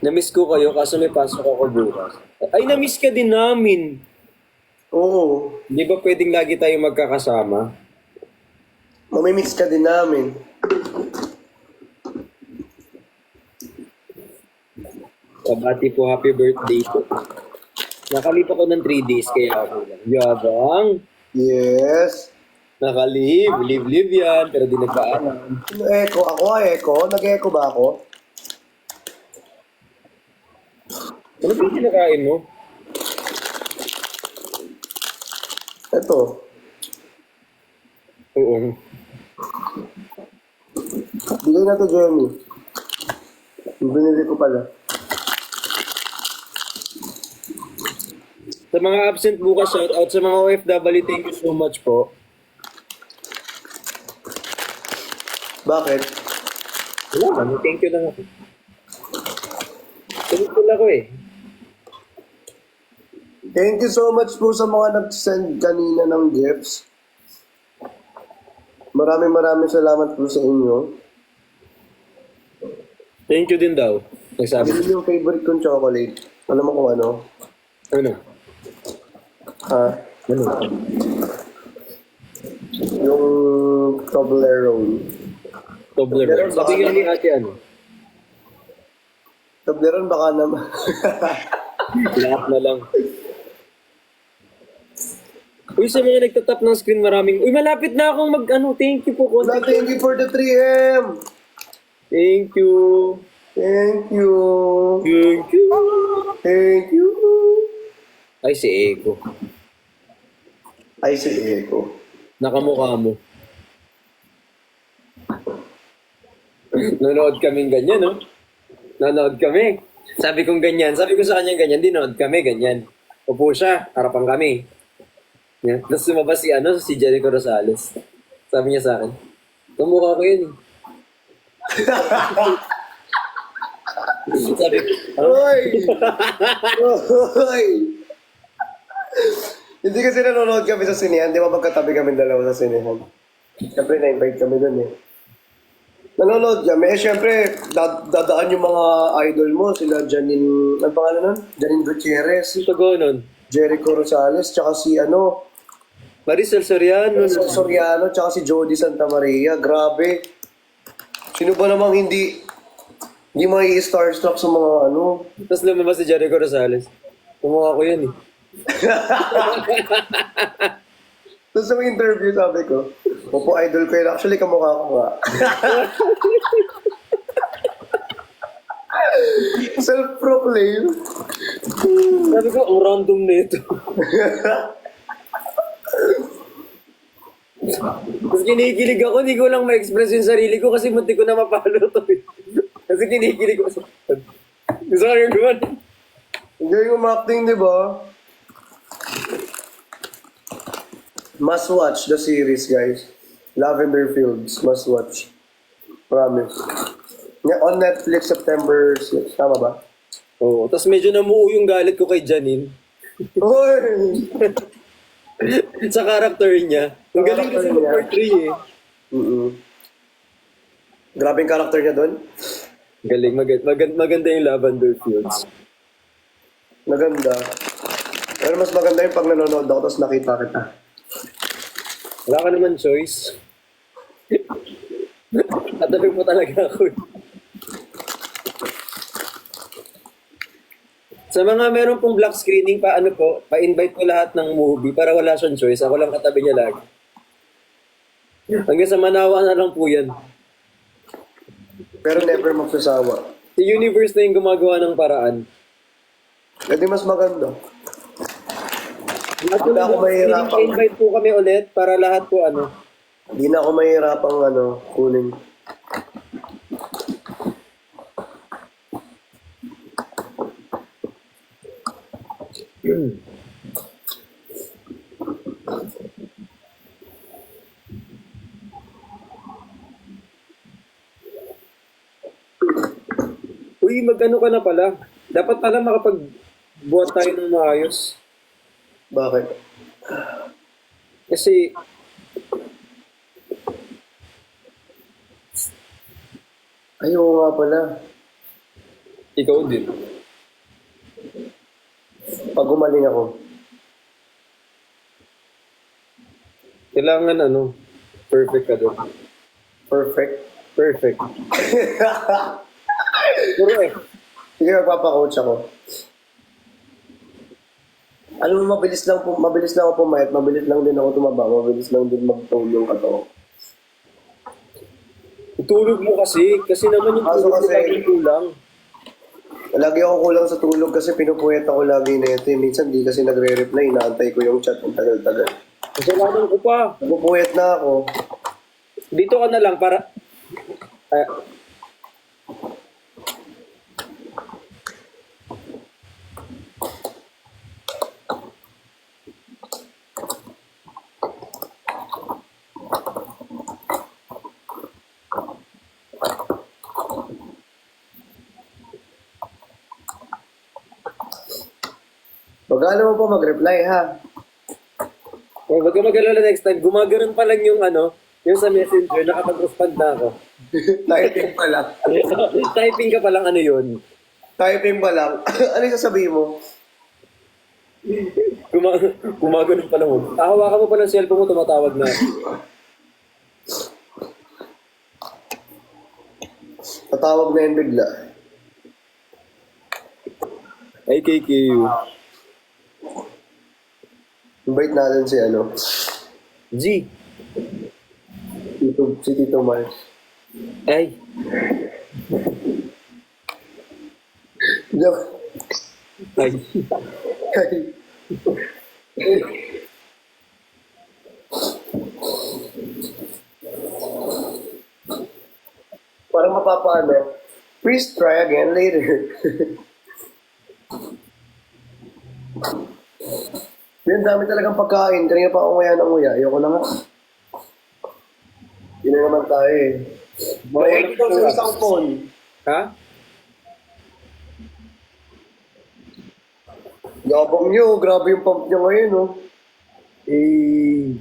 Na-miss ko kayo kaso may pasok ako bukas. Ay, na-miss ka din namin. Oo. Di ba pwedeng lagi tayo magkakasama? Mamimiss ka din namin. Kabati po, happy birthday po. Nakalipa ko ng 3 days kaya ako lang. Yabang. Yes. Live yan, pero di nagpaalam. Sino echo? Ako echo? Nag-echo ba ako? Ano ba yung kinakain mo? Ito. Oo. Bigay na to, Jenny. Binili ko pala. Sa mga absent bukas, shout out sa mga OFW, thank you so much po. Bakit? Wala man, thank you lang ako. Thankful ako eh. Thank you so much po sa mga nag-send kanina ng gifts. Maraming salamat po sa inyo. Thank you din daw. Nagsabi. Ano yung favorite kong chocolate? Alam mo kung ano? Ano? Ha? Ano? Yung Toblerone. Toblerone. Sabi nga ni ate ano? Toblerone baka naman. Lahat na lang. Uy, sa mga nagtatap ng screen, maraming... Uy, malapit na akong mag-ano. Thank you po. Thank you for the 3M! Thank you. Thank you! Thank you. Thank you! Ay, si Eko. Ay, si Eko. Nakamukha mo. Nanood kaming ganyan, no? Nanood kami. Sabi kong ganyan. Sabi ko sa kanya ganyan. Dinood kami, ganyan. Upo siya. Harapan kami. Yan. Tapos lumabas si, si Jericho Rosales. Sabi niya sa akin, kamukha ko yun. Sabi ko, Hoy! Hoy! Hindi kasi nanonood kami sa sinehan. Di ba magkatabi kami dalawa sa sinehan? Siyempre, na-invite kami dun eh. Nanonood kami. Eh, siyempre, dadaan yung mga idol mo. Sila Janine... Ano pangalan nun? Janine Gutierrez. Ito go nun. Jericho Rosales. Tsaka si Maricel Soriano. Rizal Soriano. Tsaka si Jody Santa Maria. Grabe. Sino ba namang hindi mai-starstruck sa mga Tapos lumabas si Jericho Rosales. Kamukha ko yun eh. Tapos sa interview sabi ko, opo, idol ko yun. Actually, kamukha ko nga. Self-proclaim. Sabi ko, ang random na ito. Tapos kinikilig ako, hindi ko lang ma-express yung sarili ko kasi munti ko na mapalo to eh. Kasi kinikilig ko. Gusto ko yung gawin. Hindi yung acting, di ba? Must watch the series, guys. Lavender Fields, must watch. Promise. On Netflix, September 6. Tama ba? Oo. Tapos medyo namuo yung galit ko kay Janine. Hoy! Sa character niya. Ang galing kasi Character niya. mag-portray eh. Grabe yung character niya doon. Galing. Maganda yung Lavender Fields. Maganda. Pero mas maganda yung pag nanonood ako tapos nakita kita. Wala ka naman choice. Tatabi mo talaga ako. Sa mga meron pong black screening, pa-invite ko lahat ng movie para wala siyang choice. Ako lang katabi niya lagi. Hanggang sa manawa na lang po yan. Pero never magsasawa. Si Universe na yung gumagawa ng paraan. Kasi mas maganda. Lahat Hindi ako mahihirapan. invite po kami ulit para lahat po Hindi na ako mahihirapang kunin. Uy, mag-ano ka na pala. Dapat pala makapagbuhat tayo ng maayos. Bakit? Kasi, Ayaw nga pala. Ikaw din. Pag gumaling ako. Kailangan ano, perfect ka doon. Perfect. Perfect. Puro eh. Sige, magpapacoach ako. Alam mo, mabilis lang ako pumayat, mabilis lang din ako tumaba, mabilis lang din mag-tone yung katawan. Itulog mo kasi naman yung Kaso tulog mo kasi- laging kulang. Lagi ako kulang sa tulog kasi pinupuyat ako lagi na ito. Minsan di kasi nagre-reply, inaantay ko yung chat ng tagal-tagal. Kasalanan ko pa. Nagpupuyat na ako. Dito ka na lang para... Ah, Magkano mo po mag-reply ha? oh, wag ka mag-alala next time. Gumaganon pa lang yung ano, yung sa messenger, nakapag-respond na ako. Typing pa lang. Typing ka pa lang ano yun. Typing pa lang. Ano yung sasabihin mo? Gumaganon pa lang mo. Hawakan mo pa ng cellphone mo, tumatawag na. Tatawag na yun bigla. Ay, KQ. Invite natin si ano, G. si Tito Mars. Ay. Joke. Ay. Parang mapapaano. Please try again later. Yan, dami talagang pagkain. Kanina pa ako nguya ng nguya. Ayoko na nga. Yun na naman tayo eh. May ito sa isang phone. Ha? Gabang nyo. Grabe yung pump nyo ngayon, oh. Eh.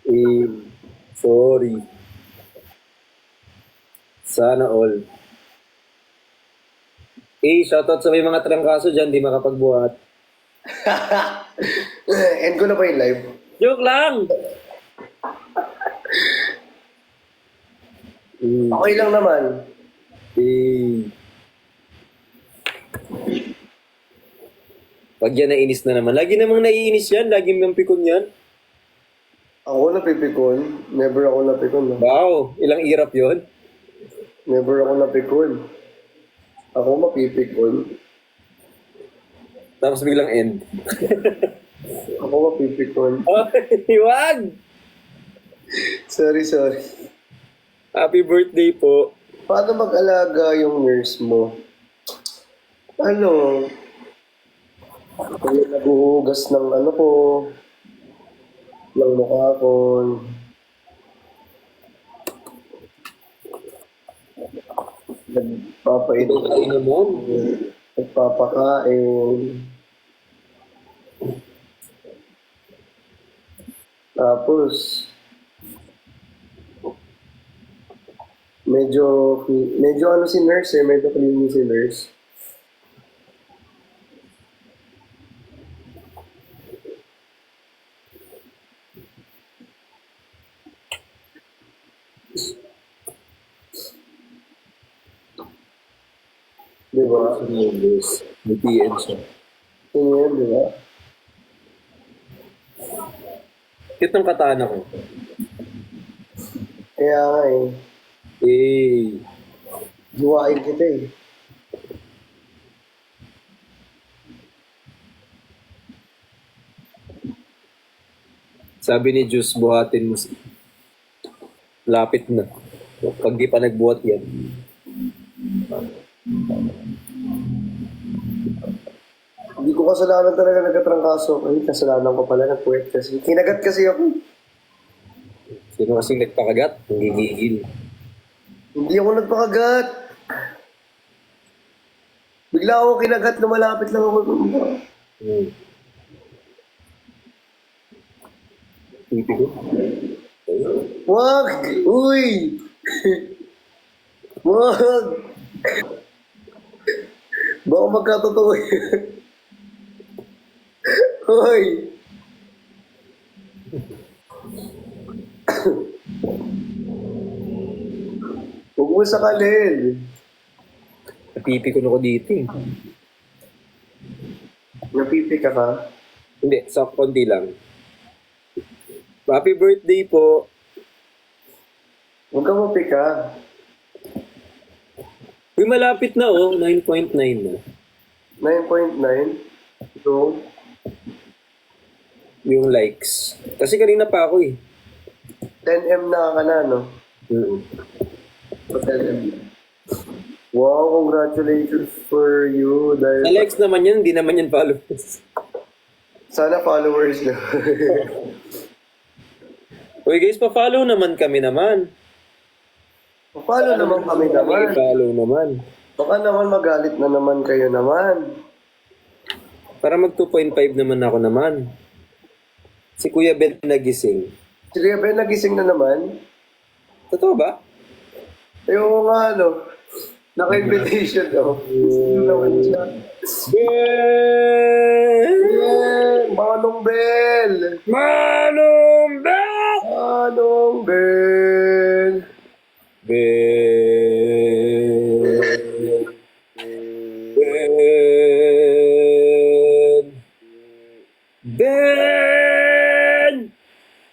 Eh. Sorry. Sana all. Eh, shoutout sa may mga trangkaso dyan, di makapagbuhat. End ko na ba yung live? Joke lang! Okay lang naman. Eh. Pag yan nainis na naman. Lagi namang naiinis yan. Lagi may pikon yan. Ako napipikon. Never ako napikon. No? Wow! Ilang irap yon. Never ako napikon. Ako mapipikon. Tapos biglang end. Ako mapipikon. Ay, wag! Sorry. Happy birthday po. Paano mag-alaga yung nurse mo? Ano? Kung naguhugas ng ano ko, ng mukha ko, nagpapait, Ito tayo naman. nagpapakain, tapos, medyo ano si nurse eh, medyo clean si nurse. Di ba? May PM siya. Yun yun, di ba? Cute ng katana ko. Kaya nga eh, Eh. juwain kita eh. Sabi ni Juice, buhatin mo. Lapit na. Pag di pa nagbuhat yan. Hindi ko kasalanan talaga nagkatrangkaso. Ay, kasalanan ko pala nag-puwet kasi. Kinagat kasi ako. Sino kasing nagpakagat? Nanggigigil. Hindi ako nagpakagat. Bigla ako kinagat na malapit lang ako. Hmm. Pipi ko. Wag! Uy! Wag! Baka magkatotoo yan. Uy! Huwag mo sakalin. Pipi ko na ko dito eh. Napipi ka ka? Hindi, sa konti lang. Happy birthday po. Huwag ka mapika. Uy, malapit na oh. 9.9 na. 9.9. So, Yung likes. Kasi kanina pa ako eh. 10M na ka na, no? Mm. So, 10M. Wow, congratulations for you. Sa Dahil likes naman yan, hindi naman yan followers. sana followers na. Uy guys, pa-follow naman kami naman. Paano naman kami naman? I-follow naman. Baka naman magalit na naman kayo naman. Para mag 2.5 naman ako naman. Si Kuya Ben nagising. Sige, Ben, nagising na naman. Totoo ba? Yung nga, ano, naka-invitation daw. Gising naman siya. Ben! Yeah, Manong Bell! Manong Ben! Manong Bell! Ben! Ben! Ben!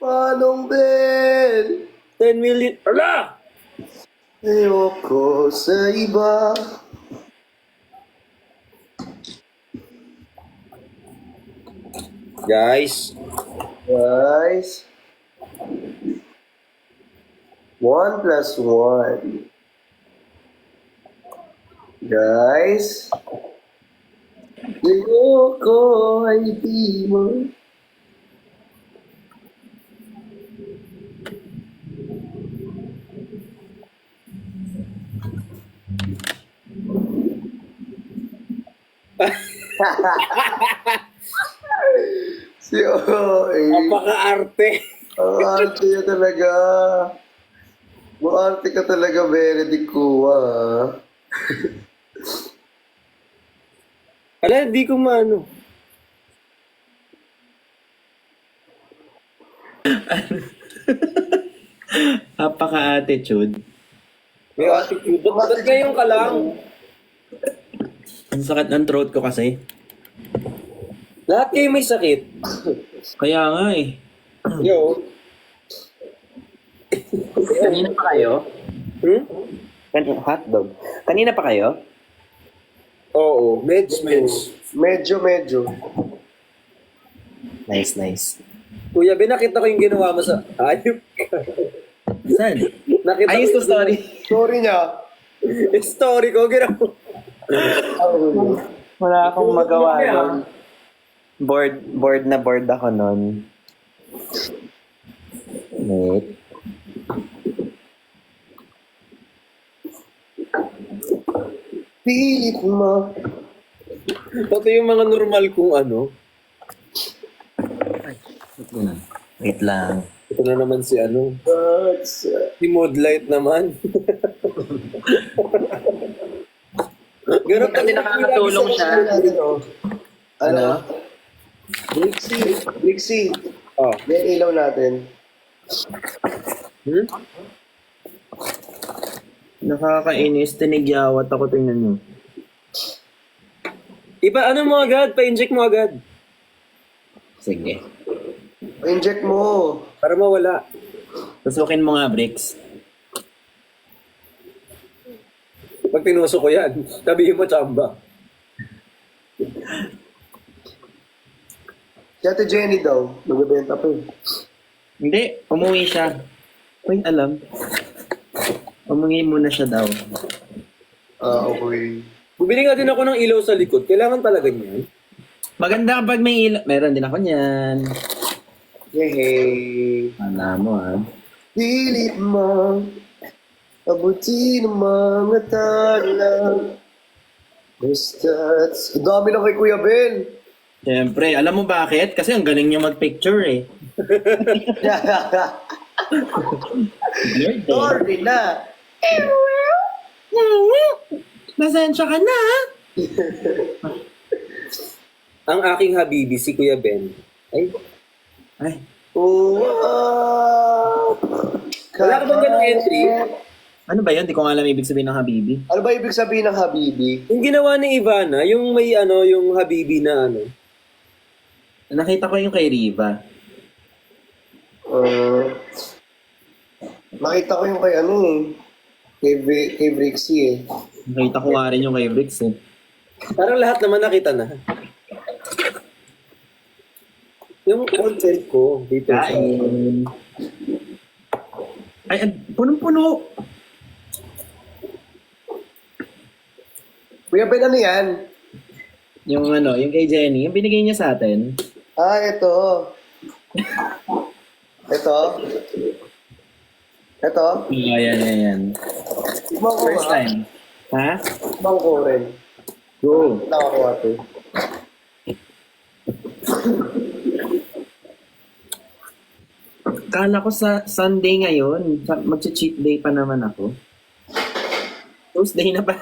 Manong Bell! 10 million. Ala! Ayoko sa iba. Guys, Guys. 1 plus 1. Guys. Ayoko ay di mo. Si OA. napaka-arte. Ang arte niya talaga. Maarte ka talaga, Benedict Kua. Ala, di ko maano. Napaka-attitude. May attitude. Ba't ngayon ka lang? Ang sakit ng throat ko kasi. Lahat kayo may sakit. Kaya nga eh. Yo. Kanina pa kayo? Hmm? Hotdog. Kanina pa kayo? Oo. Meds. Medyo. Nice, nice. Kuya, Ben, nakita ko yung ginawa mo sa... Ayop ka. Saan? Nakita Ayos to story. Story niya. Yung story ko, ginawa. Wala akong magawa nun. Bored na bored ako nun. Wait. Pilit mo. Pati yung mga normal kong ano. Wait lang. Ito na naman si ano. That's, Si Moodlight naman. Ganun Kasi nakakatulong siya. Ano? Brixie. Oh. May ilaw natin. Hmm? Nakakainis. Tinigyawat ako, tingnan nyo. Iba, ano mo agad? Pa-inject mo agad. Sige. Inject mo. Para mawala. Tusukin mo nga, Bricks. Pag tinusok ko yan, sabihin mo tsamba. Si Ate Jenny daw. Nagbebenta pa eh. Hindi, umuwi siya. Uy, alam. Umuwi muna siya daw. Okay. Bumili nga din ako ng ilaw sa likod. Kailangan talaga niyan. Maganda kapag may ilaw. Meron din ako niyan. Yehey. Wala mo ah. Pilit mo. Abuti ng mga tala. Basta't... Ang dami lang kay Kuya Ben. Siyempre, alam mo bakit? Kasi ang galing niya mag-picture eh. Lord, eh. Sorry na. Pasensya ka na. Ang aking habibi, si Kuya Ben. Ay, Ay, Wow. wala ka bang ganung entry? ano ba yun? Di ko nga alam ibig sabihin ng Habibi. Ano ba ibig sabihin ng Habibi? Yung ginawa ni Ivana, yung may ano, yung habibi na ano. Nakita ko yung kay Riva. Nakita ko yung kay ano eh. Kay Brixie eh. Nakita ko nga rin yung kay Bricks eh. Parang lahat naman nakita na. Yung content ko dito sa... Kain. Ay, punong-puno. Kuya Ben, ano yan? Yung ano, yung kay Jenny, yung binigay niya sa atin. Ah, ito. Ito. Ito. Ayan. Ibang ko First nga. time. Ha? Ibang ko rin. Go. Nakakuha to. Kala ko sa Sunday ngayon, magcha-cheat day pa naman ako. Tuesday na pa.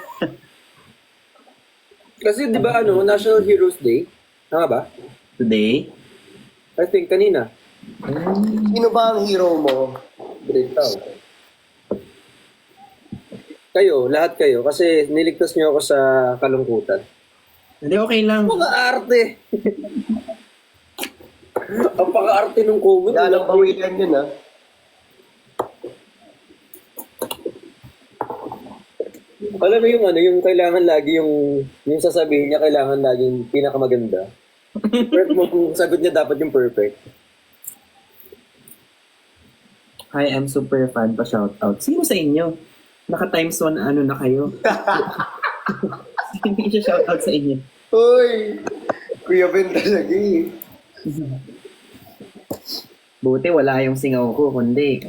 Kasi di ba ano, National Heroes Day? Tama ba? Today? I think kanina. Sino ba ang hero mo? Ikaw. Kayo, lahat kayo. Kasi niligtas niyo ako sa kalungkutan. Hindi, okay lang. Mga arte! Ang paka-arte nung COVID. Yan ang pawilan yun ah. Alam mo yung ano, yung kailangan lagi yung sasabihin niya kailangan laging pinakamaganda. Pero kung sagot niya dapat yung perfect. Hi, I'm super fan pa shoutout. Sino sa inyo? Naka times 1 ano na kayo? Hindi siya shoutout sa inyo. Uy! Kuya Ben talaga eh. Buti wala yung singaw ko, kundi.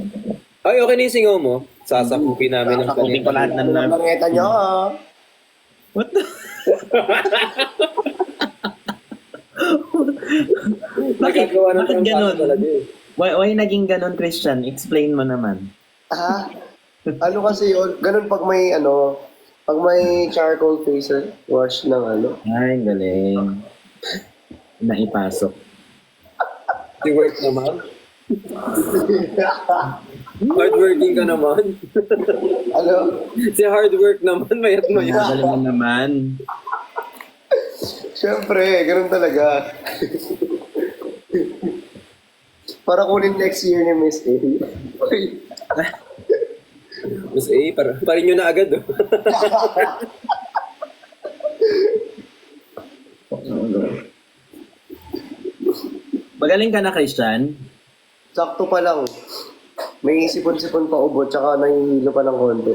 Ay, okay na yung singaw mo. Sasakupin namin ng Sakupin ko lahat ng Ang bangeta niyo ah. What the? Nagagawa ng bakit trangkaso ganon? talaga eh. Why naging ganon, Christian? Explain mo naman. Ah, ano kasi yun, ganun pag may ano, pag may charcoal facial wash ng ano. Ay, galing. Naipasok. Si work naman. Hardworking ka naman. Ano? Si hard work naman, mayat mayat. Galing mo naman. Siyempre, ganun talaga. Para kunin next year ni Miss A. Uy, Mas parin nyo na agad oh. Magaling ka na, Christian. sakto pa lang. May sipon-sipon pa ubo, tsaka nahihilo pa ng konti.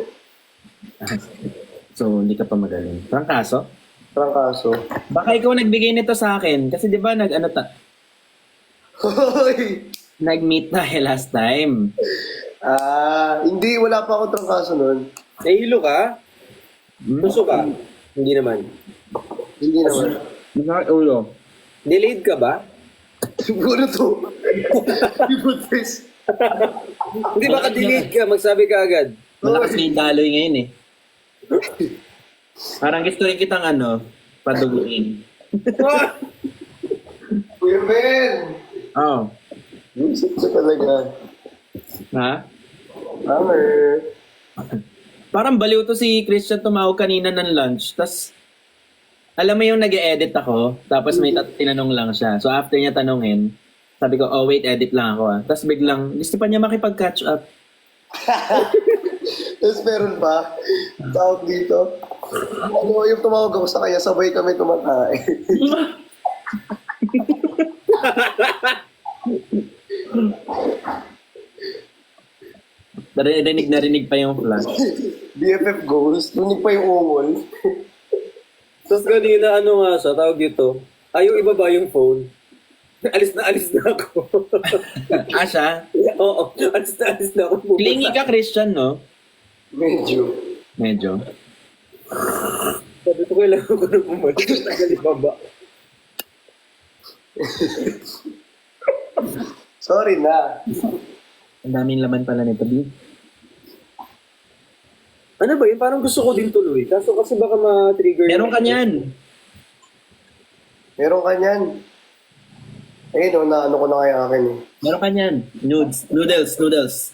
So, hindi ka pa magaling. Trangkaso? Trangkaso. Baka ikaw nagbigay nito sa akin. Kasi di ba Hoy! nag-meet tayo last time. Hindi, wala pa akong trangkaso nun. Nahihilo ka? Puso ka? Hindi naman. Hindi naman. Masakit ulo. Delayed ka ba? Siguro to. Ibutis. Hindi baka delayed ka, magsabi ka agad. Malakas na yung daloy ngayon eh. Parang gusto rin kitang paduguin. Kuya Ben! Oh. Isip ko talaga. Ha? Hammer. Parang baliw to si Christian tumawag kanina ng lunch. Tapos, alam mo yung nag-edit ako, tapos may tinanong lang siya. So after niya tanongin, sabi ko, oh wait, edit lang ako ah. Tapos biglang, gusto pa niya makipag-catch up. Tapos meron pa, tawag dito. Ano, yung tumawag ako sa kanya, sabay kami kumakain. Narinig pa yung flash. BFF goals, tunig pa yung ungol. Tapos kanina, nga siya, tawag dito, ayaw ibaba yung phone. Alis na ako. Ah, siya? Oo, alis na ako. Clingy ka, Christian, no? Medyo. Medyo. Sabi ko, kailangan ko na bumalik. Tagal ibaba. Sorry na. Ang daming laman pala nito, B. Ano ba yun? Parang gusto ko din tuloy. Kaso kasi baka ma-trigger. Meron ka niyan. Meron ka niyan. Ayun, oh, na ano ko na kaya akin eh. Meron ka niyan. Noodles. Noodles.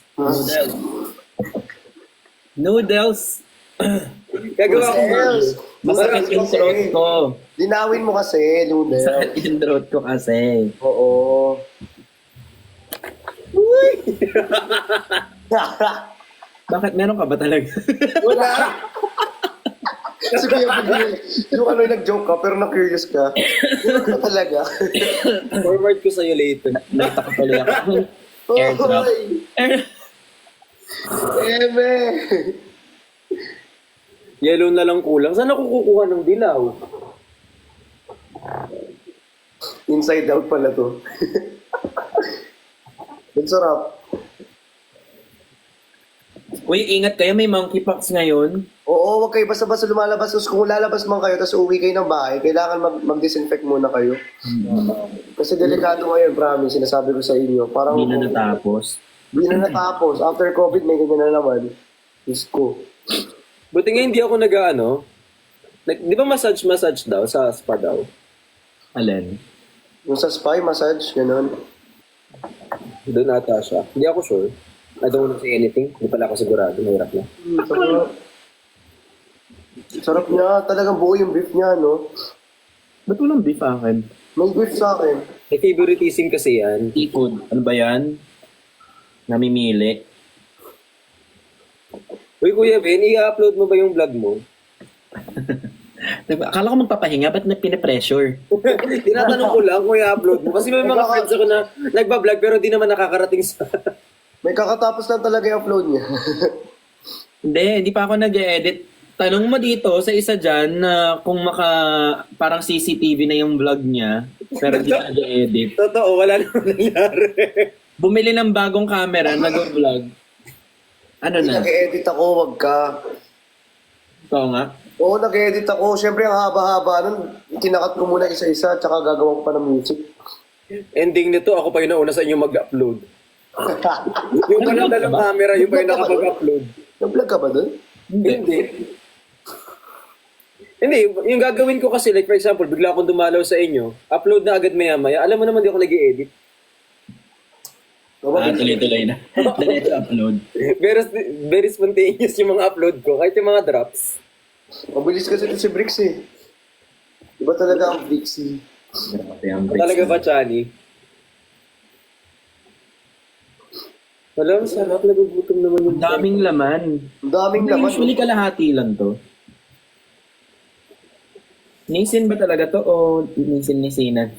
Noodles. Gagawa ko Noodles. Masakit yung throat ko. Dinawin mo kasi, Noodles. Masakit yung throat ko kasi. Oo. Bakit meron ka ba talaga? Wala. Kasi kaya bigyan, yung ano yung nag-joke ka, pero na-curious ka. Wala ka talaga. Forward ko sa'yo later. Nakita ko tuloy ako. Airdrop. Oy! Eme! Yellow na lang kulang. Saan ako kukuha ng dilaw? Inside out pala to. Ang sarap. Uy, ingat kayo. May monkeypox ngayon. Oo, wag kayo basta-basta lumalabas. Tapos kung lalabas man kayo, tapos uwi kayo ng bahay, kailangan mag-disinfect muna kayo. Kasi delikado ngayon, promise. Sinasabi ko sa inyo. Parang Hindi na natapos. Hindi na natapos. After COVID, may ganyan na naman. Diyos ko. Buti nga hindi ako nag-ano. Di ba massage daw sa spa daw? Alin? Yung sa spa, massage, gano'n. Doon ata siya. Hindi ako sure. I don't want to say anything. Hindi pala ako sigurado. Mahirap na. Sarap. Sarap niya. Talagang buo yung beef niya, no? Ba't walang beef akin? May beef sa akin. May favoritism kasi yan. Seafood. Ano ba yan? Namimili. Uy, Kuya Ben, i-upload mo ba yung vlog mo? Akala ko magpapahinga, ba't na pinapressure? Tinatanong ko lang kung i-upload mo. Kasi may mga friends ako na nagbablog pero di naman nakakarating sa... May kakatapos lang talaga yung upload niya. Hindi pa ako nag-edit. Tanong mo dito sa isa dyan na kung parang CCTV na yung vlog niya, pero di na nag-edit. Totoo, wala naman nangyari. Bumili ng bagong camera, nag-vlog. Ano na? Nag-edit ako, wag ka. Ito nga. Oo, nag-edit ako. Siyempre, ang haba-haba nun, kinakat ko muna isa-isa, tsaka gagawa ko pa ng music. Ending nito, ako pa yung nauna sa inyo mag-upload. Yung walang dalang camera, yung pa yung nakapag-upload. Nag-vlog ka ba dun? Hindi. Hindi, yung gagawin ko kasi, like for example, bigla akong dumalaw sa inyo, upload na agad maya-maya. Alam mo naman, di ako nag-i-edit. Tuloy-tuloy na. Diretso upload. Very spontaneous yung mga upload ko, kahit yung mga drops. Mabilis kasi ito si Bricks eh. Iba talaga ang Bricks eh. Talaga ba, Chani? Alam, sarap, nagugutom naman yung... Ang daming laman. Ang daming Hindi, laman. usually kalahati lang to. Nisin ba talaga to o nisin-nisinan?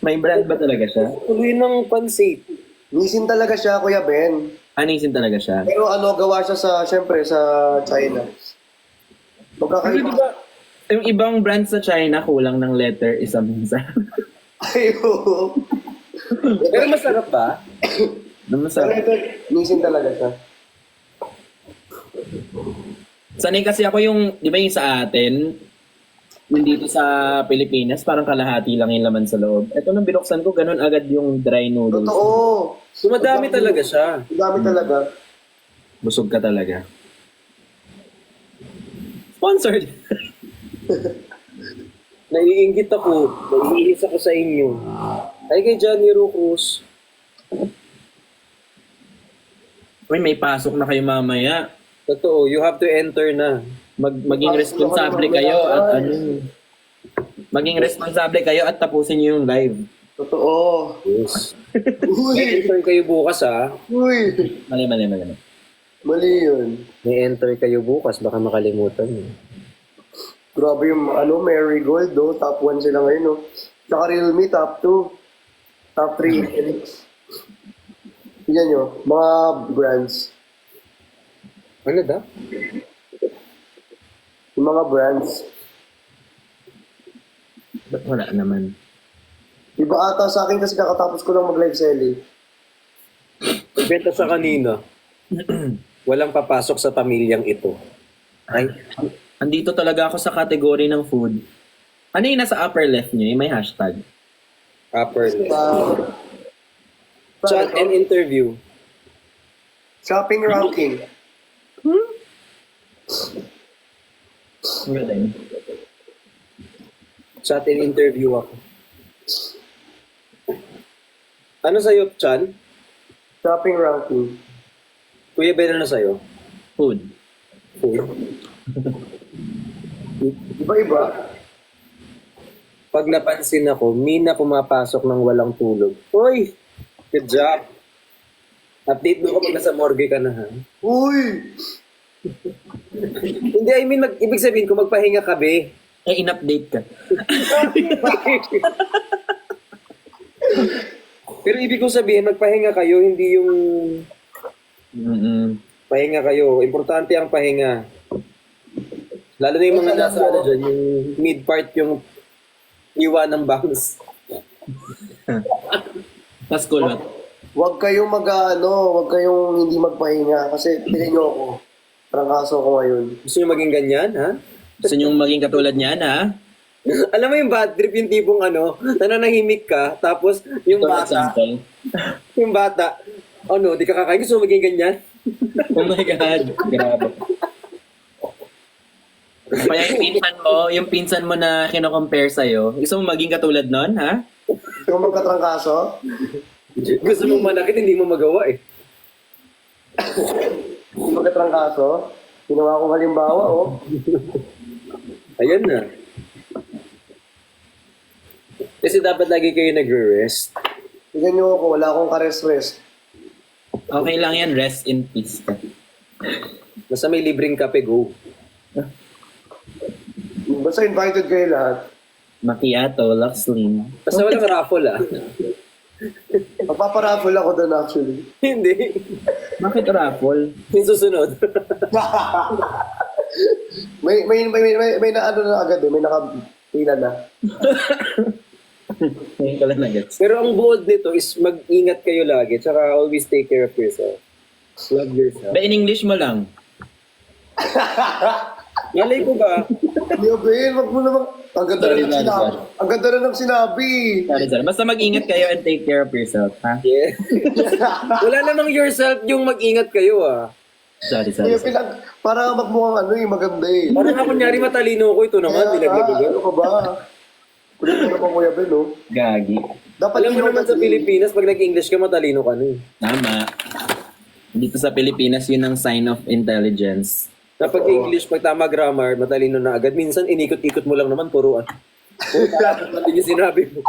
May brand ba talaga siya? Tuloy ng pansit. Nisin talaga siya, Kuya Ben. Nisin talaga siya? Pero ano, gawa siya sa, syempre, sa China. Kasi Magkakaiba. diba, yung ibang brand sa China, kulang ng letter isa minsan. Ayaw. Pero masarap ba? Ano Pero masarap? ito, nisin talaga siya. Sanay kasi ako yung, di ba yung sa atin, yung dito sa Pilipinas, parang kalahati lang yung laman sa loob. Ito nung binuksan ko, ganun agad yung dry noodles. Totoo. Sumadami talaga siya. Ang dami talaga. Busog ka talaga. Sponsored! Naiingit ako. Naiinis ako sa inyo. Ay kay Johnny Cruz. Uy, may pasok na kayo mamaya. Totoo, you have to enter na. Maging responsable kayo at maging responsable kayo at tapusin niyo yung live. Totoo. Yes. Uy! May enter kayo bukas ha. Uy! Mali. Mali yun. May enter kayo bukas, baka makalimutan mo. Grabe yung Marigold, do. Top 1 sila ngayon, no. Tsaka Realme, top 2. Top 3, Infinix. Tignan nyo, mga brands. Ano da? Yung mga brands. Ba't wala naman? Iba ata sa akin kasi kakatapos ko lang mag-live selling. Benta sa kanina. Walang papasok sa pamilyang ito. Ay, Andito talaga ako sa category ng food. Ano yung nasa upper left niyo? Yung may hashtag. Upper left. Uh, Chat and interview. shopping ranking. Galing. Chat and interview ako. Ano sa'yo, Chan? Shopping ranking. Kuya Ben, ano sa'yo? Food. Food. Iba-iba. Pag napansin ako, Mina pumapasok ng walang tulog. Uy! Good job! Update mo ko pag nasa morgue ka na, ha? Uy! Hindi, I mean, ibig sabihin ko, magpahinga ka, be. Eh, in-update ka. Pero ibig ko sabihin, magpahinga kayo, hindi yung pahinga kayo. Importante ang pahinga. Lalo na yung mga nasa ano dyan, yung mid-part yung iwan ng bangs. Tapos cool, what? Huwag kayong huwag kayong hindi magpahinga kasi tingnan niyo ako. Trangkaso ko ngayon. Gusto nyo maging ganyan, ha? Gusto nyo maging katulad niyan, ha? Alam mo yung bad trip, yung tipong nananahimik ka, tapos yung For bata, example. yung bata, di ka kakain, gusto mo maging ganyan? Oh my God. Grabe. Kaya yung pinsan mo na kino-compare sa'yo, gusto mo maging katulad nun, ha? Kung magkatrangkaso, Gusto mong manakit, hindi mo magawa eh. kung magkatrangkaso, ginawa kong halimbawa, oh. Ayan na. Kasi dapat lagi kayo nagre-rest. Tingnan niyo ako, wala akong kares-rest. Okay lang yan, rest in peace ka. Basta may libreng kape, go. Basta invited kayo lahat. Macchiato, Luxlin. Basta walang raffle, ah. Magpaparaffle ako doon actually. Hindi. Bakit raffle? Yung susunod. may na ano na agad eh, may nakapila na. Ngayon ka lang nagets. Pero ang buod nito is mag-ingat kayo lagi. Tsaka always take care of yourself. Love yourself. Ba, in English mo lang. Malay ko ba? Yo, Ben, wag mo naman. Ang ganda Sorry, na ng sorry, sinabi. sorry. Ang ganda na ng sinabi. Sorry. Basta mag-ingat kayo and take care of yourself, ha? Yeah. Wala namang yourself yung mag-ingat kayo, ah. Sorry. Kaya para magmukhang maganda eh. Parang nga kunyari matalino ko, ito naman, Ano nilaglagan. ka ba? Kulit mo naman Kuya Ben, oh. Gagi. Dapat Alam mo naman sa Pilipinas, pag nag-English ka, matalino ka na eh. Tama. Dito sa Pilipinas, yun ang sign of intelligence. Na pag English, pag tama grammar, matalino na agad. Minsan, inikot-ikot mo lang naman, puro pati yung sinabi mo.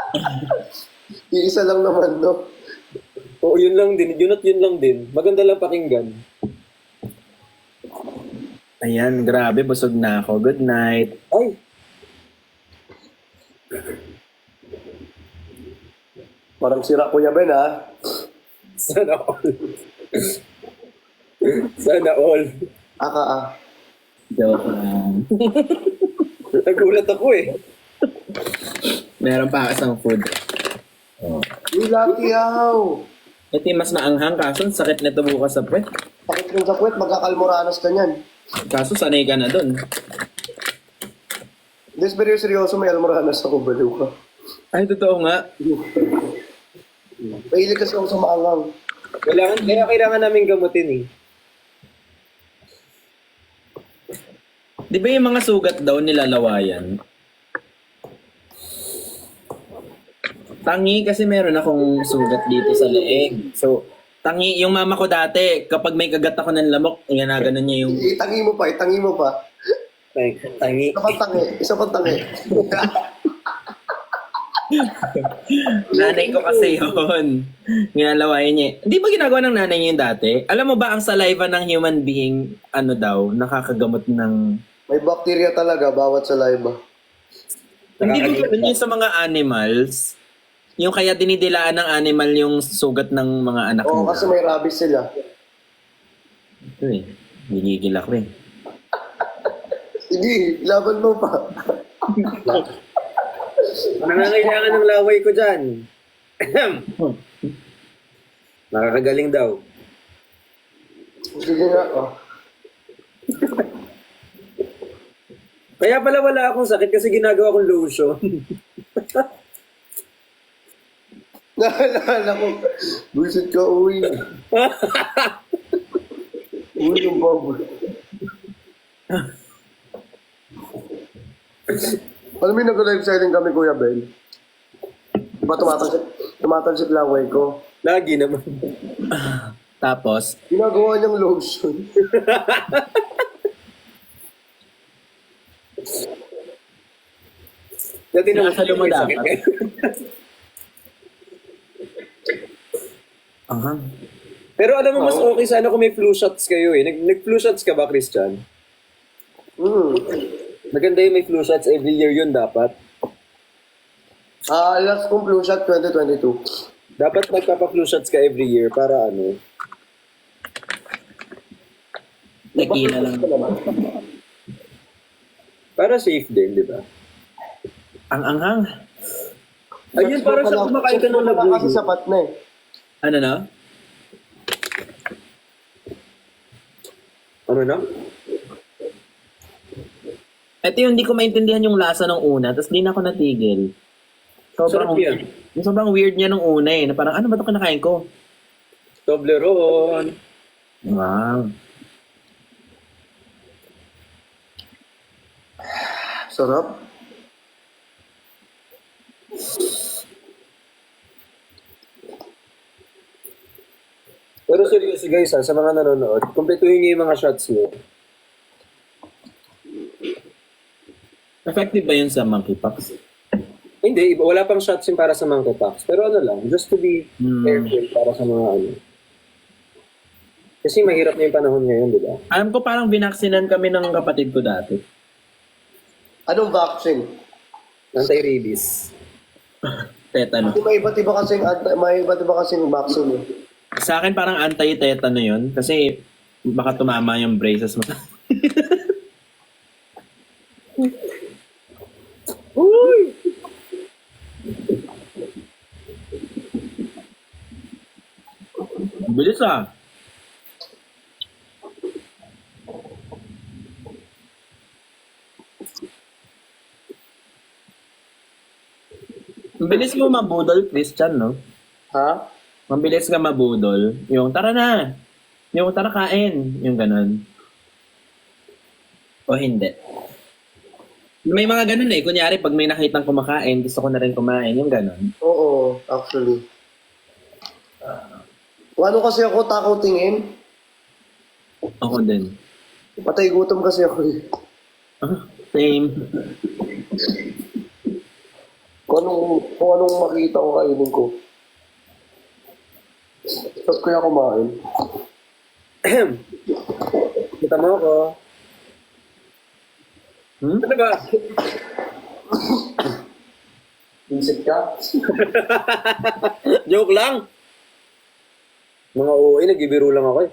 Iisa lang naman, no? Oo, yun lang din. Yun at yun lang din. Maganda lang pakinggan. Ayan, grabe. Busog na ako. Good night. Ay! Parang sira Kuya Ben, ha? Sana all. Sana all. Joke lang. Nagulat ako eh. Meron pa isang food. You lucky how? Ito yung mas maanghang kaso sakit nito bukas sa puwet. Pakit yung sa puwet, magkakalmoranas ka niyan. Kaso sanay ka na dun. This very seryoso, may almoranas ako, baliw ka. Ay, totoo nga. Mahilig kasi ako sa maangang. Kailangan namin gamutin eh. Di ba yung mga sugat daw nilalawayan? Tangi kasi meron akong sugat dito sa leeg. So, tangi, yung mama ko dati, kapag may kagat ako ng lamok, ganun niya yung... Itangi mo pa. Tangi. Isa pang tangi. Nanay ko kasi yun. Ginalawayan niya. Di ba ginagawa ng nanay niya yun dati? Alam mo ba ang saliva ng human being, nakakagamot ng... May bacteria talaga, bawat saliva. Hindi ko ganun yun sa mga animals. Yung kaya dinidilaan ng animal yung sugat ng mga anak Oo, nila. kasi may rabies sila. Ito eh. Ginigil ako eh. Sige, laban mo pa. Nangangailangan ng laway ko dyan. Nakakagaling daw. Sige nga, oh. Kaya pala wala akong sakit kasi ginagawa kong lotion. Naalala ko, bullshit ka, uy. Uy, yung bubble. Alam mo yung nag-live setting kami, Kuya Ben? Diba tumatalsik laway ko? Lagi naman. Tapos, Ginagawa niyang lotion. Dati naman Sinasalo mo may dapat. sakit ngayon. Pero alam mo, mas okay sana kung may flu shots kayo eh. Nag-flu shots ka ba, Christian? Maganda yung may flu shots every year yun dapat. Last kong flu shot 2022. Dapat magpapa-flu shots ka every year para ano. nagkina lang. Para safe din, di ba? Ang anghang. Ayun, para sa kumakain ka ng Kasi labuyo. sapat na eh. Ano na? Ano na? Ito yung hindi ko maintindihan yung lasa ng una, tapos di na ako natigil. Sarap yan. Yung sobrang weird niya nung una eh, na parang ano ba ito kinakain ko? Toblerone. Wow. Sarap. Pero seryoso guys ha, sa mga nanonood, kumpletuhin niyo yung mga shots niyo. Effective ba yun sa monkeypox? Hindi, wala pang shots yung para sa monkeypox. Pero ano lang, just to be careful para sa mga ano. Kasi mahirap na yung panahon ngayon, di ba? Alam ko parang binaksinan kami ng kapatid ko dati. Anong vaccine? Anti-rabies. Tetano. Kasi may iba't iba kasing vaccine eh. Sa akin parang anti-tetano yun kasi baka tumama yung braces mo. Uy! Bilis ah. Bilis mo mabudol, Christian, no? Ha? Mabilis ka mabudol. Yung tara na. Yung tara kain. Yung ganun. O hindi. May mga ganun eh. Kunyari, pag may nakitang kumakain, gusto ko na rin kumain. Yung ganun. Oo, actually. Ano kasi ako, takaw tingin? Ako din. Patay gutom kasi ako eh. Same. Kung anong makita ko kainin ko. Tapos kaya kumain. Kita mo ako. Ano ba? Visit ka? Joke lang. Mga OA, nagbibiro lang ako eh.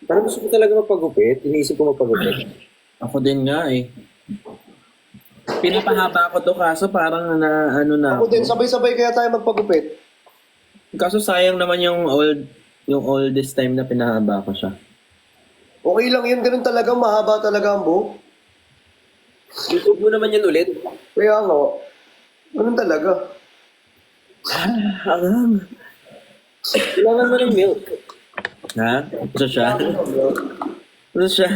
Parang gusto ko talaga magpagupit. Iniisip ko magpagupit. Ako din nga eh. Pinapahaba ko to kaso parang na ano na. Ako din, sabay-sabay kaya tayo magpagupit. Kaso sayang naman yung oldest time na pinahaba ko siya. Okay lang yun, ganun talaga, mahaba talaga ang buhok. YouTube mo naman yan ulit. Kaya nga, ganun talaga. Kailangan mo ng milk. Ha? Ito siya. Ito siya.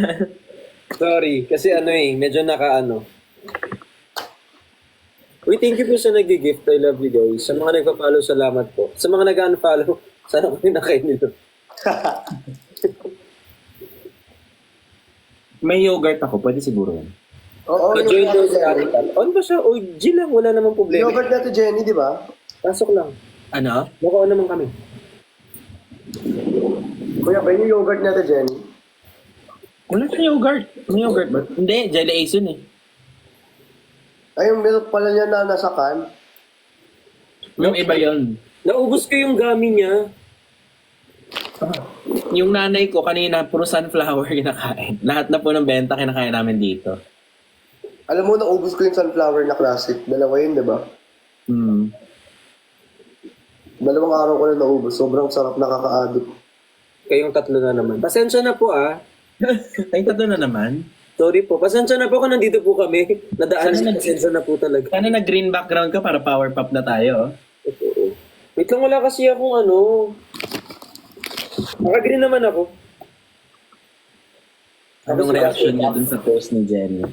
Sorry, kasi ano eh, medyo naka-ano. Uy, thank you po sa nag-gift. I love you guys. Sa mga nagpa-follow, salamat po. Sa mga nag-unfollow, sana ko yung nakain nito. May yogurt ako. Pwede siguro yan. Oo, Join daw yung sa Arital. On ba siya? O, G lang, wala namang problema. yogurt na to Jenny, di ba? Pasok lang. Ano? Mukha naman kami. Kuya, ba yung yogurt na to Jenny? Wala siya yogurt. May yogurt ba? Hindi, jelly ace yun eh. Ay, yung milk pala niya na nasa can. Yung iba yun. Naubos ko yung gami niya. Yung nanay ko kanina, puro sunflower kinakain. Lahat na po ng benta kinakain namin dito. Alam mo, naubos ko yung sunflower na classic. Dalawa yun, di ba? Dalawang araw ko na naubos. Sobrang sarap, nakaka-addict. Kayong tatlo na naman. Pasensya na po ah. Ay, tato na naman. Sorry po. Pasensya na po kung nandito po kami. Nadaan Sana siya. Pasensya na po talaga. Sana nag-green background ka para power pop na tayo. Oo. Wait lang, wala kasi akong ano. Naka-green naman ako. Anong reaction niya dun sa post ni Jenny?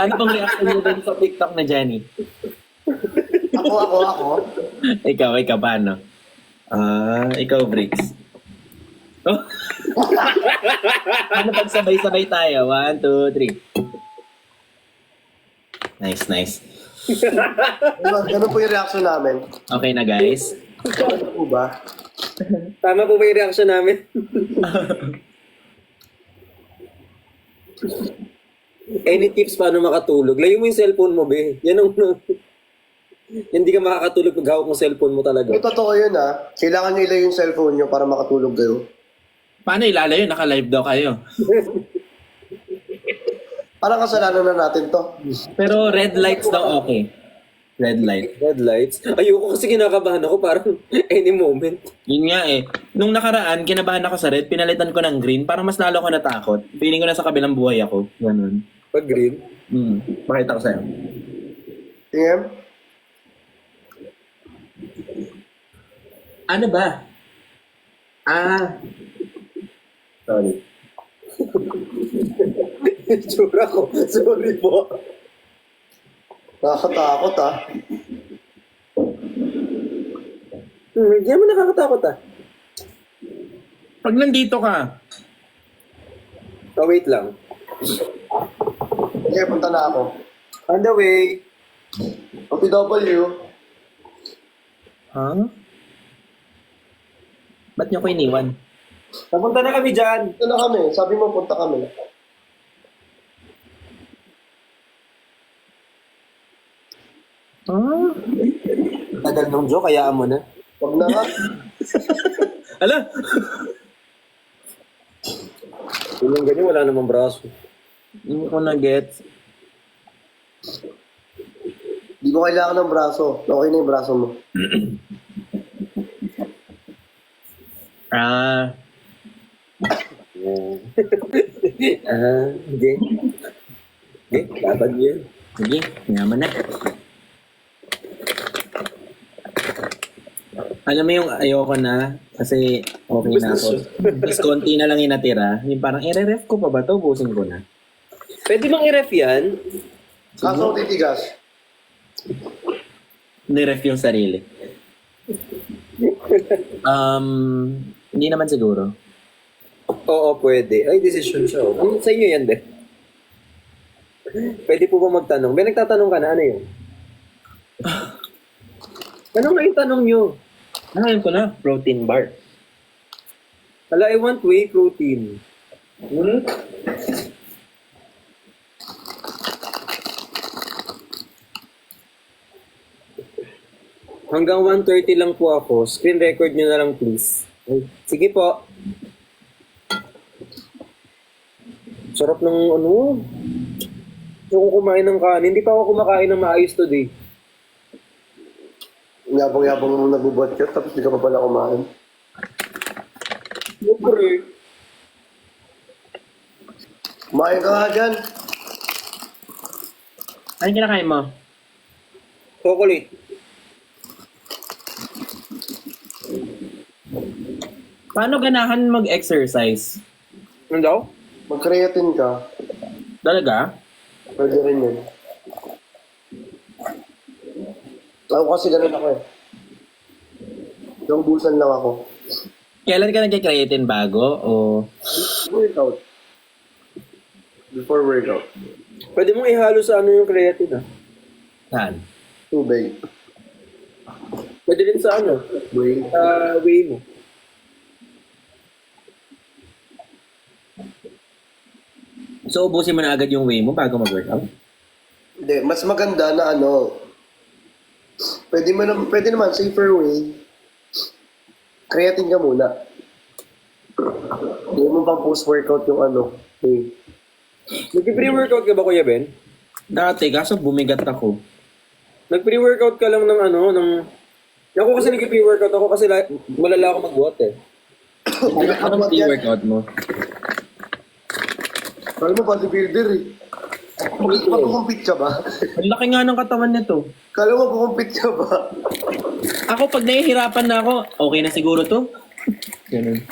Ano pong reaction niya dun sa TikTok ni Jenny? Ako. Ikaw, paano? Ikaw, Bricks. Oh. Ano pag sabay-sabay tayo? 1, 2, 3. Nice. Ganun po yung reaction namin. Okay na, guys. Ano po ba? Tama po ba yung reaction namin? Any tips paano makatulog? Layo mo yung cellphone mo, be. Yan ang hindi ka makakatulog pag hawak mo cellphone mo talaga. Yung totoo yun Kailangan nyo ilayo yung cellphone nyo para makatulog kayo. Paano ilalayo? Naka-live daw kayo. Parang kasalanan na natin to. Pero red lights daw okay. Red light. Red lights. Ayoko kasi kinakabahan ako parang any moment. Yun nga eh. Nung nakaraan, kinabahan ako sa red, pinalitan ko ng green para mas lalo ko natakot. Feeling ko na sa kabilang buhay ako. Ganun. Pag green. Pakita ko sa'yo. Tingem? Ano ba? Sorry. Tsura ko. Sorry po. Nakakatakot Hindi mo nakakatakot Pag nandito ka, wait lang. Okay, punta na ako. On the way. OPW. ba't niyo ko iniwan? Napunta na kami dyan. Ito na kami. Sabi mo, punta kami. Tagal nung joke, kayaan mo na. Huwag na nga. Ala! Yung ganyan, wala namang braso. Hindi ko na-gets. Di ko kailangan ng braso. Okay na yung braso mo. Hindi. Hindi, laban mo yun. Sige, yaman na. Alam mo yung ayoko na kasi okay na ako. Tapos konti na lang yung natira. Yung parang i-ref ko pa ba ito? Ubusin ko na. Pwede bang i-ref yan? Kaso titigas. Ni-ref yung sarili. Hindi naman siguro. Oo, pwede. Ay, decision siya. Sa inyo yan, de. Pwede po ba magtanong? May nagtatanong ka na, ano yun? Ano nga yung tanong nyo? Ayun ko na, protein bar. Hala, I want whey protein. Hanggang 1:30 lang po ako. Screen record nyo na lang, please. Ay, sige po. Sarap ng ano. Gusto ko kumain ng kanin. Hindi pa ako kumakain ng maayos today. Yabang-yabang mo nagbubuhat ka, tapos di ka pa pala kumain. Siyempre. Kumain ka nga dyan. Ano kinakain mo? Chocolate. Paano ganahan mag-exercise? Ano daw? Mag-creatine ka. Talaga? Pwede rin yun. Ako kasi ganun ako eh. Yung busan lang ako. Kailan ka nag-creatine bago? O Workout. Before workout. Pwede mong ihalo sa ano yung creatine saan? Tubig. Pwede rin sa ano? Whey. Whey mo. So, ubusin mo na agad yung whey mo bago mag-workout? Hindi, mas maganda na ano, pwede naman, safer way, creatine ka muna. Hindi mo pang post-workout yung ano, hey. Nag-pre-workout ka ba, Kuya Ben? Dati, kaso bumigat ako. Nag-pre-workout ka lang ng ano, ng... Ako kasi nag-pre-workout ako kasi malala ako mag-watt eh. Anong pre-workout mo? Alam mo, bodybuilder eh. Mapukumpit ka ba? Ang laki nga ng katawan nito. Kala mo, mapukumpit ka ba? Ako, pag nahihirapan na ako, okay na siguro to. Ganun.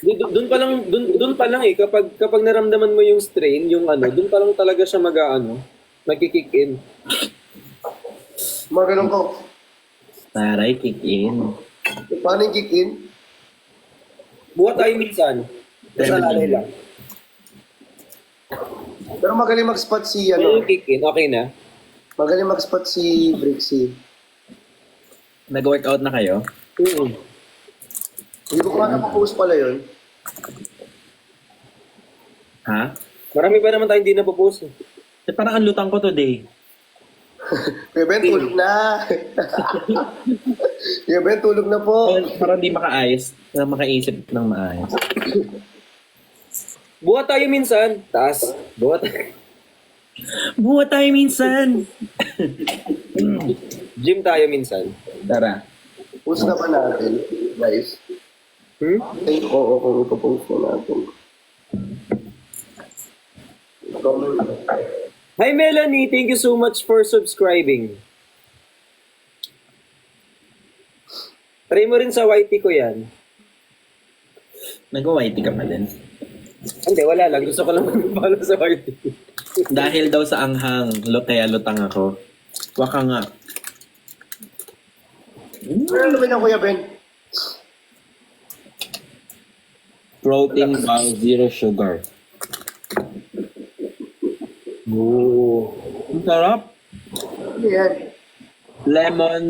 Doon pa lang, doon pa lang eh, kapag naramdaman mo yung strain, yung ano, doon pa lang talaga siya magki-kick in. Mga ganun ko. Taray, kick in. Paano yung kick in? Buhat tayo minsan. Kasalalay lang. Pero magaling mag-spot si, Ano ano, yung kick in? Okay na? magaling mag-spot si Brixie. Nag-workout na kayo? Hindi ko pa napapost pala yun. Ha? Marami pa naman tayo hindi napopost eh. Eh, parang ang lutang ko today. Kuya Ben, tulog na. Kuya Ben, tulog na po. Parang di makaayos, na makaisip ng maayos. Buhat tayo minsan. Taas. Buhat. Buhat tayo minsan! Gym tayo minsan. Tara. Post na ba natin, guys? Ay, oo, kung ipapost na natin. Hi Melanie, thank you so much for subscribing. Try mo rin sa YT ko yan. Nag-whitey ka pa din. Hindi, wala lang. Gusto ko lang mag-follow sa YT. Dahil daw sa anghang, kaya lutang ako. Waka nga. Ano naman yung Kuya Ben? Protein bar, zero sugar. Oo. Ang sarap. Ano yan? Lemon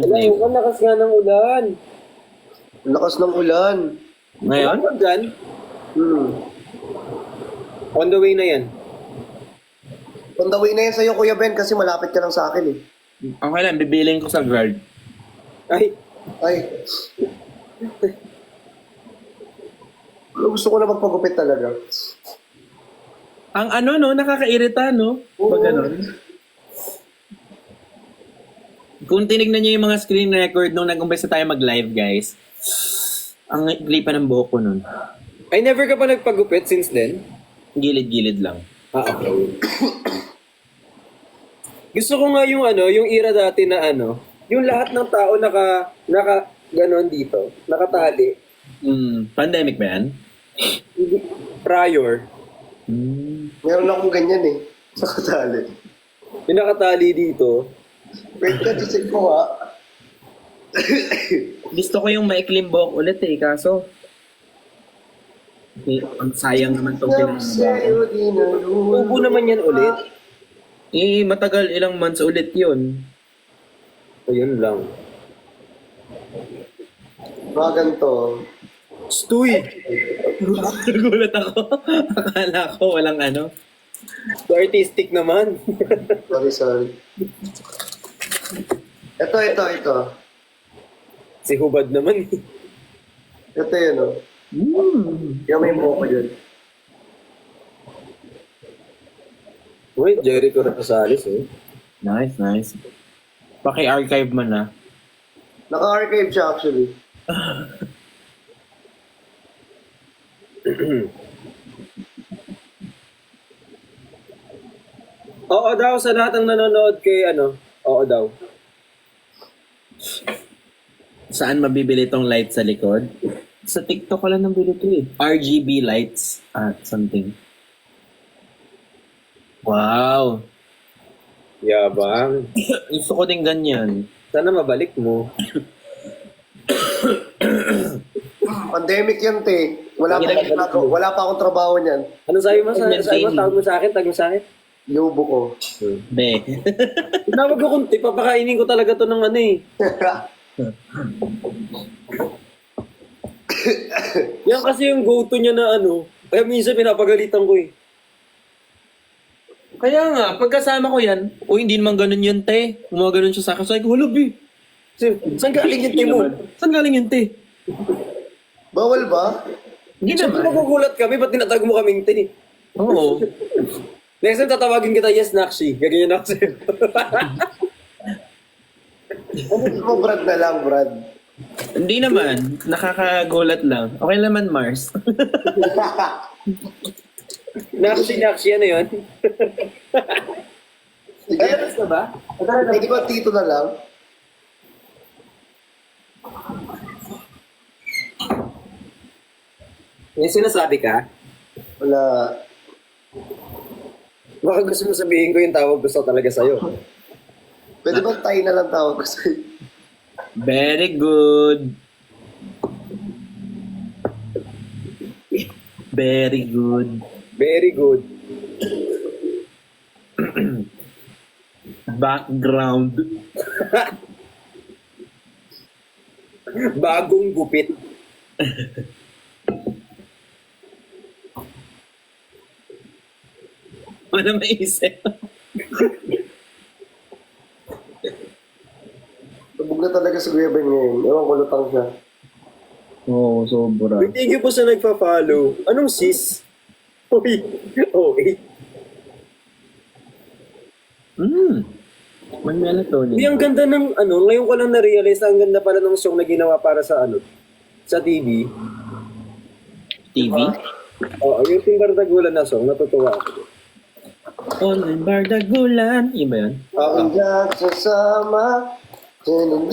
Hello, flavor. ang lakas nga ng ulan. Ang lakas ng ulan. Ngayon? Ano dyan? On the way na yan. On the way na yan sa'yo, Kuya Ben, kasi malapit ka lang sa akin eh. Okay lang, bibiling ko sa guard. Ay, Ay. Gusto ko na magpagupit talaga. Ang ano no, nakakairita no? Pag ganun. Kung tinignan niyo yung mga screen record nung nag-umpisa tayo mag-live, guys, ang ikli pa ng buhok ko nun. ay never ka pa nagpagupit since then? Gilid-gilid lang. Ah, okay. Gusto ko nga yung ano, yung era dati na ano, yung lahat ng tao naka ganon dito, nakatali. Pandemic ba yan? Prior. Meron akong ganyan eh. Sa katali. Yung nakatali dito. Wait ka, tisip ko ha. Gusto ko yung maiklim buhok ulit eh, kaso ang sayang naman itong pinangabahan. Ubo naman yan ulit. Eh, matagal ilang months ulit yun. Ayun lang. Mga ganito. Stoy! Nagulat ako. Akala ko walang ano. So artistic naman. Sorry. Ito. Si Hubad naman. Ito yun oh. Yung may buhok ko yun. Uy, Jericho Rosales eh. Nice. Paki-archive mo na. Naka-archive siya actually. Oo daw sa lahat ng nanonood kay ano. Oo daw. Saan mabibili tong light sa likod? Sa TikTok ko lang nabili ito eh. RGB lights at something. Wow! Yabang. Gusto ko din ganyan. Sana mabalik mo. Pandemic yan, te. Wala pa akong trabaho niyan. Ano sabi mo? Tawag mo sa akin? Tawag mo sa akin? Lubo ko. Be. Tinawag ko kunti. Papakainin ko talaga to ng ano eh. Yan kasi yung go-to niya na ano. Kaya minsan pinapagalitan ko eh. Kaya nga, pagkasama ko yan, hindi naman ganun yun, te. Mga ganun siya sa akin. Sabi ko, hulog eh. Saan galing yung team mo? Saan galing yun, te? Bawal ba? Hindi Siyempre naman. magugulat kami. Ba't tinatag mo kaming tin eh? Oo. Next time tatawagin kita, yes, Nakshi. Gaganyan ako sa'yo. Ano mo, Brad na lang, Brad. Hindi naman. Nakakagulat lang. Okay naman, Mars. Nakshi, ano yun? Sige. Alam ka ba? Pwede ba tito na lang? May sinasabi ka? Wala. Baka gusto mo sabihin ko yung tawag gusto talaga sa'yo. Pwede ba tayo na lang tawag ko sa'yo? Very good. Very good. Very good. Background. Bagong gupit. Wala maisip. Tubog na talaga si Kuya Ben ngayon. Ewan ko, lutang siya. Oo, sobra. Uy, thank you po sa nagpa-follow. Anong sis? Uy, oh, May melatonin. Uy, ang ganda ng ngayon ko lang na-realize na ang ganda pala ng song na ginawa para sa sa TV. TV? Oo, yung Timbar Dagulan na song, natutuwa ako. Online Bardagulan. Iba yun? Ang nagsasama. Some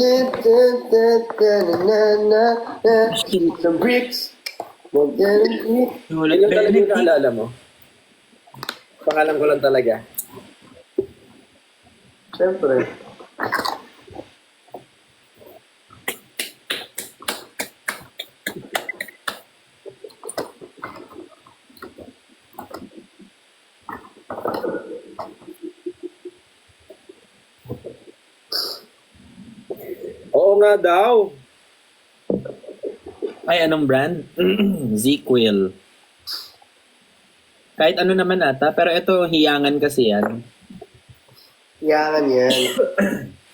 bricks. Wala Yun lang talaga yung naalala mo. Pangalan ko lang talaga. Siyempre. Oo nga daw. Ay, anong brand? ZQuil. Kahit ano naman ata, pero ito hiyangan kasi yan. Iyangan yan.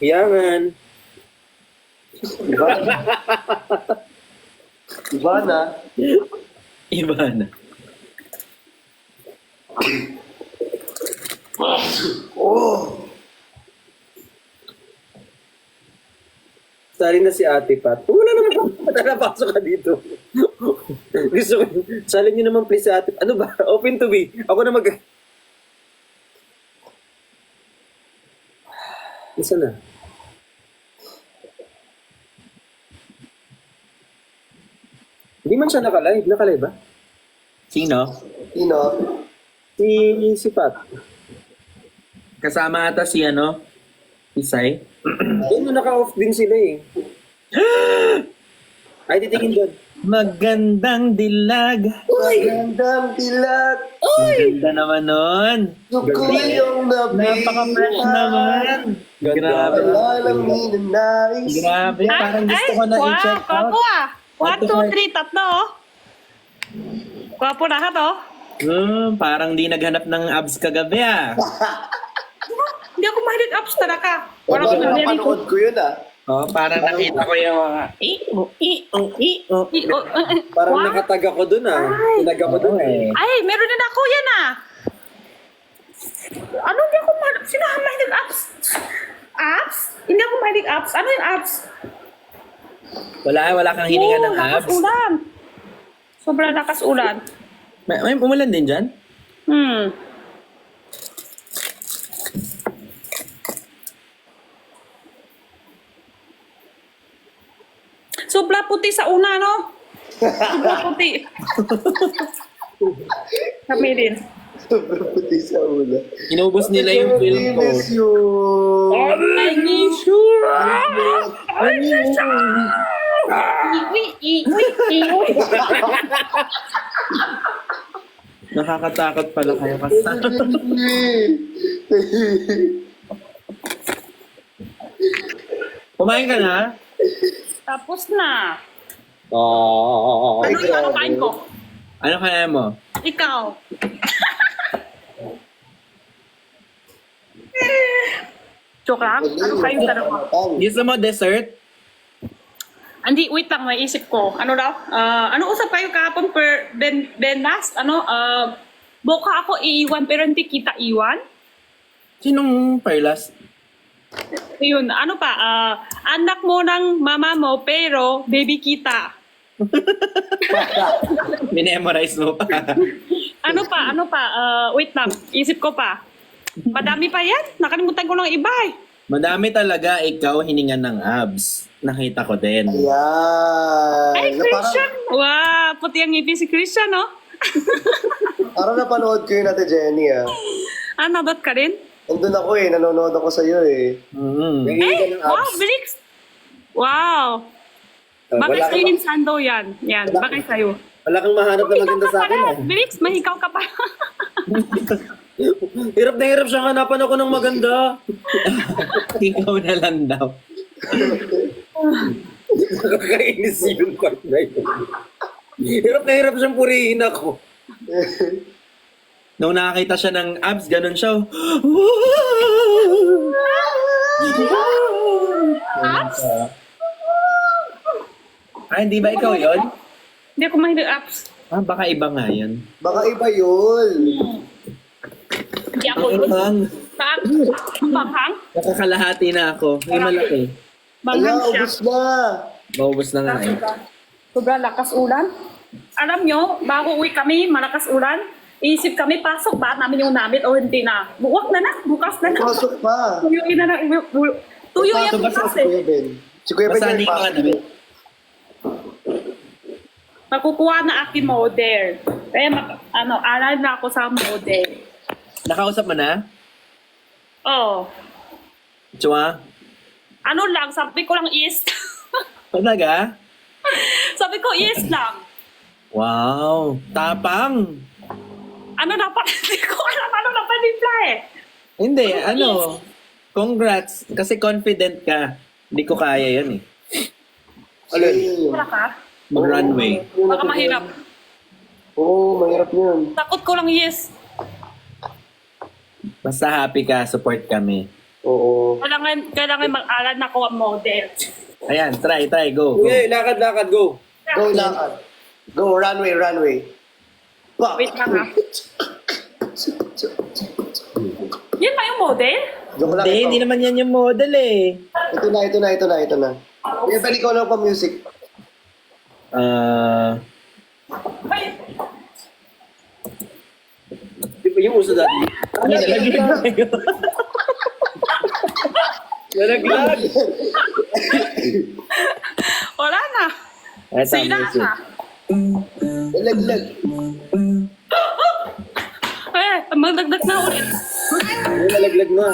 Hiyangan. Diba? Diba na? Iba na. Oh! Sali na si Ate Pat. Wala naman napasok ka dito. Gusto ko, sali niyo naman please si Ate Pat. Ano ba? Open to be. Ako na mag... Isa na. Hindi man siya nakalive. Nakalive ba? Sino? Sino? Si Pat. Kasama ata si Isay. Ayun, naka-off din sila eh. Ay, titingin doon. Magandang dilag. Magandang dilag. Maganda naman nun. Suko yung Napaka-fresh naman. Ganda. Grabe. Wala lang ninanais. Grabe. Parang gusto ko na i-check out. Kwapo ah. 1, 2, 3, tatlo oh. Kwapo lahat oh. Parang di naghanap ng abs kagabi ah. Hindi ako mahilig apps talaga. Wala ko narinig ko. Napanood ko yun ah. Oh, parang nakita ko yung mga Parang Wow. nakatag ako doon ah. Tinag ako doon eh. Ay, meron din ako yan ah. Ano hindi ako mahilig? Sino ang mahilig apps? Apps? Hindi ako mahilig apps. Ano yung apps? Wala kang hininga ng lakas abs. ulan. Sobrang lakas ulan. May umulan din dyan? Sobra puti sa una, no? Sobra puti. Kami din. Sobrang puti sa ulo. Inubos nila yung film ko. Miss you. I miss you. I miss you. Iwi. Nakakatakot pala kayo kasi. Kumain ka na? Tapos na. Oh. Ano kain ko? Ano kaya mo? Ikaw. Joke lang? Ano kayo dalawa? Gusto mo dessert? Hindi, wait lang, may isip ko. Ano daw? Ano usap kayo kahapon per Ben Last? Boka ako iiwan pero hindi kita iwan. Sinong Perlas? Yun, ano pa, anak mo ng mama mo pero baby kita. Minemorize mo pa. Ano pa, wait lang, isip ko pa. Madami pa yan, nakalimutan ko lang iba eh. Madami talaga ikaw hiningan ng abs. Nakita ko din. Ayan. Ay, Na Christian! Wow, puti ang ngipin si Christian, no? Parang napanood ko yun Ate Jenny ah. Ah, nabot ka rin? Nandun ako eh, nanonood ako sa'yo eh. Nangingi ka ng Wow, abs. Brix! Wow! Bakit Wala sa'yo kang, yung sando yan? Yan, bakit sa'yo? wala kang mahanap na maganda sa akin eh. Brix, mahikaw ka pa. Hirap na hirap siya hanapan ako ng maganda. Ikaw na lang daw. Nakakainis yung part na yun. Hirap na hirap siyang purihin ako. Nung nakakita siya ng abs, ganun siya. Abs? Ah, hindi ba ikaw yon? Hindi ako mahilig apps. Ah, baka iba nga yan. Baka iba yun. Hindi ako Ang yun. utang. Banghang? Nakakalahati na ako. May malaki. Banghang Ala, siya. ubus na. Maubos na nga eh. Sobrang lakas ulan. Alam nyo, bago uwi kami, malakas ulan. Isip kami, pasok ba namin yung namit o hindi na? Buwak na na, bukas na na. Pasok pa. Tuyuin na na. Tuyo Pasok yung ba si bukas Kuya eh. Ben? Si Kuya Ben Basahin yung ko nga pasok. namin. Makukuha na aking model. Kaya aral na ako sa model. Nakausap mo na? Oh. Chua? Ano lang, sabi ko lang is. Talaga? Sabi ko is lang. Wow. Tapang. Ano dapat? Hindi ko alam ano dapat reply eh. Hindi, ano. Congrats. Kasi confident ka. Hindi ko kaya yan eh. Alin? Wala ka? Mag-runway. Baka mahirap. Oo, mahirap yun. Takot ko lang yes. Basta happy ka, support kami. Oo. Kailangan mag-aral na ako ang model. Ayan, try, go. Okay, lakad, go. Go, lakad. Go, runway. Pa! Wait lang ha. Yan ba yung model? Joke lang Hindi, ito. hindi naman yan yung model eh. Ito na. Kuya Ben, ikaw lang pa music. Ay, Di ba yung uso dati? Nalaglag. wala na. Ito, Sila music. na. Laglag. Magdagdag na ulit. Nalaglag na.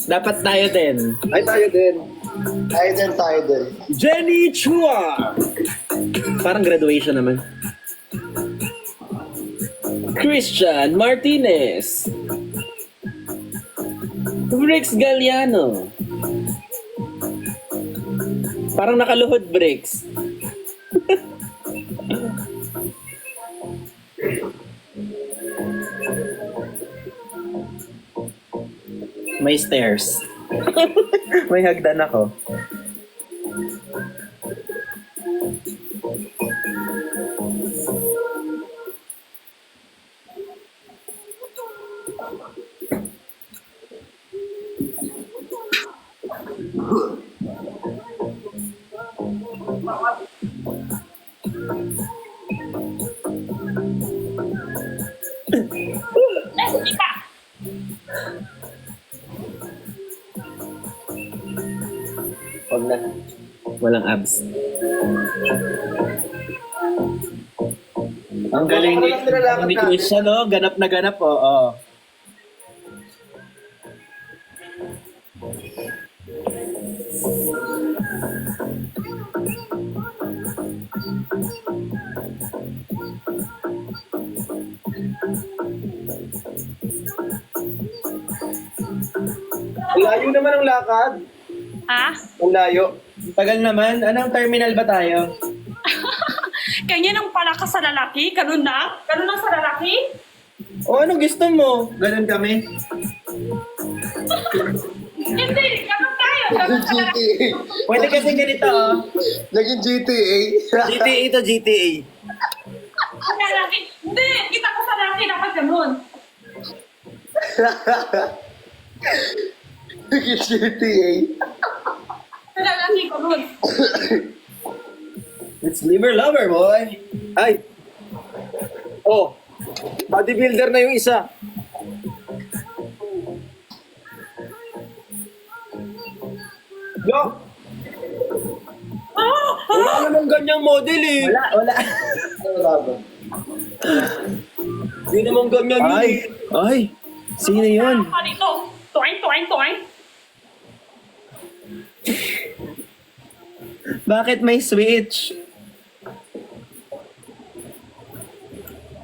Dapat tayo din. Ay, tayo din. Tayo din. Jenny Chua! Parang graduation naman. Christian Martinez. Brix Galliano. Parang nakaluhod, Brix. May stairs. May hagdan ako. Ika. Huwag na. Walang abs. Ang galing ni Christian, no? Ganap na ganap, oo. Ang layo naman ang lakad. Ha? Ang layo. Tagal naman. Anong terminal ba tayo? Kanya nang palakas sa lalaki? Ganun na? Ganun lang sa lalaki? O anong gusto mo? Ganun kami. Hindi, ganun tayo. Naging GTA. Pwede kasi ganito, oh. Naging GTA. GTA to GTA. Kaya laki, hindi, kita ko sa laki dapat ganun. Naging GTA. Kaya laki ko nun. It's liver lover, boy. Ay. Oh. Bodybuilder na yung isa. Yo. Wala namang ganyang model eh. Wala. Wala ba? Hindi namang ganyan yun Ay, eh. ay. Sino yun? Ano dito? Tuwing, tuwing, tuwing. Bakit may switch?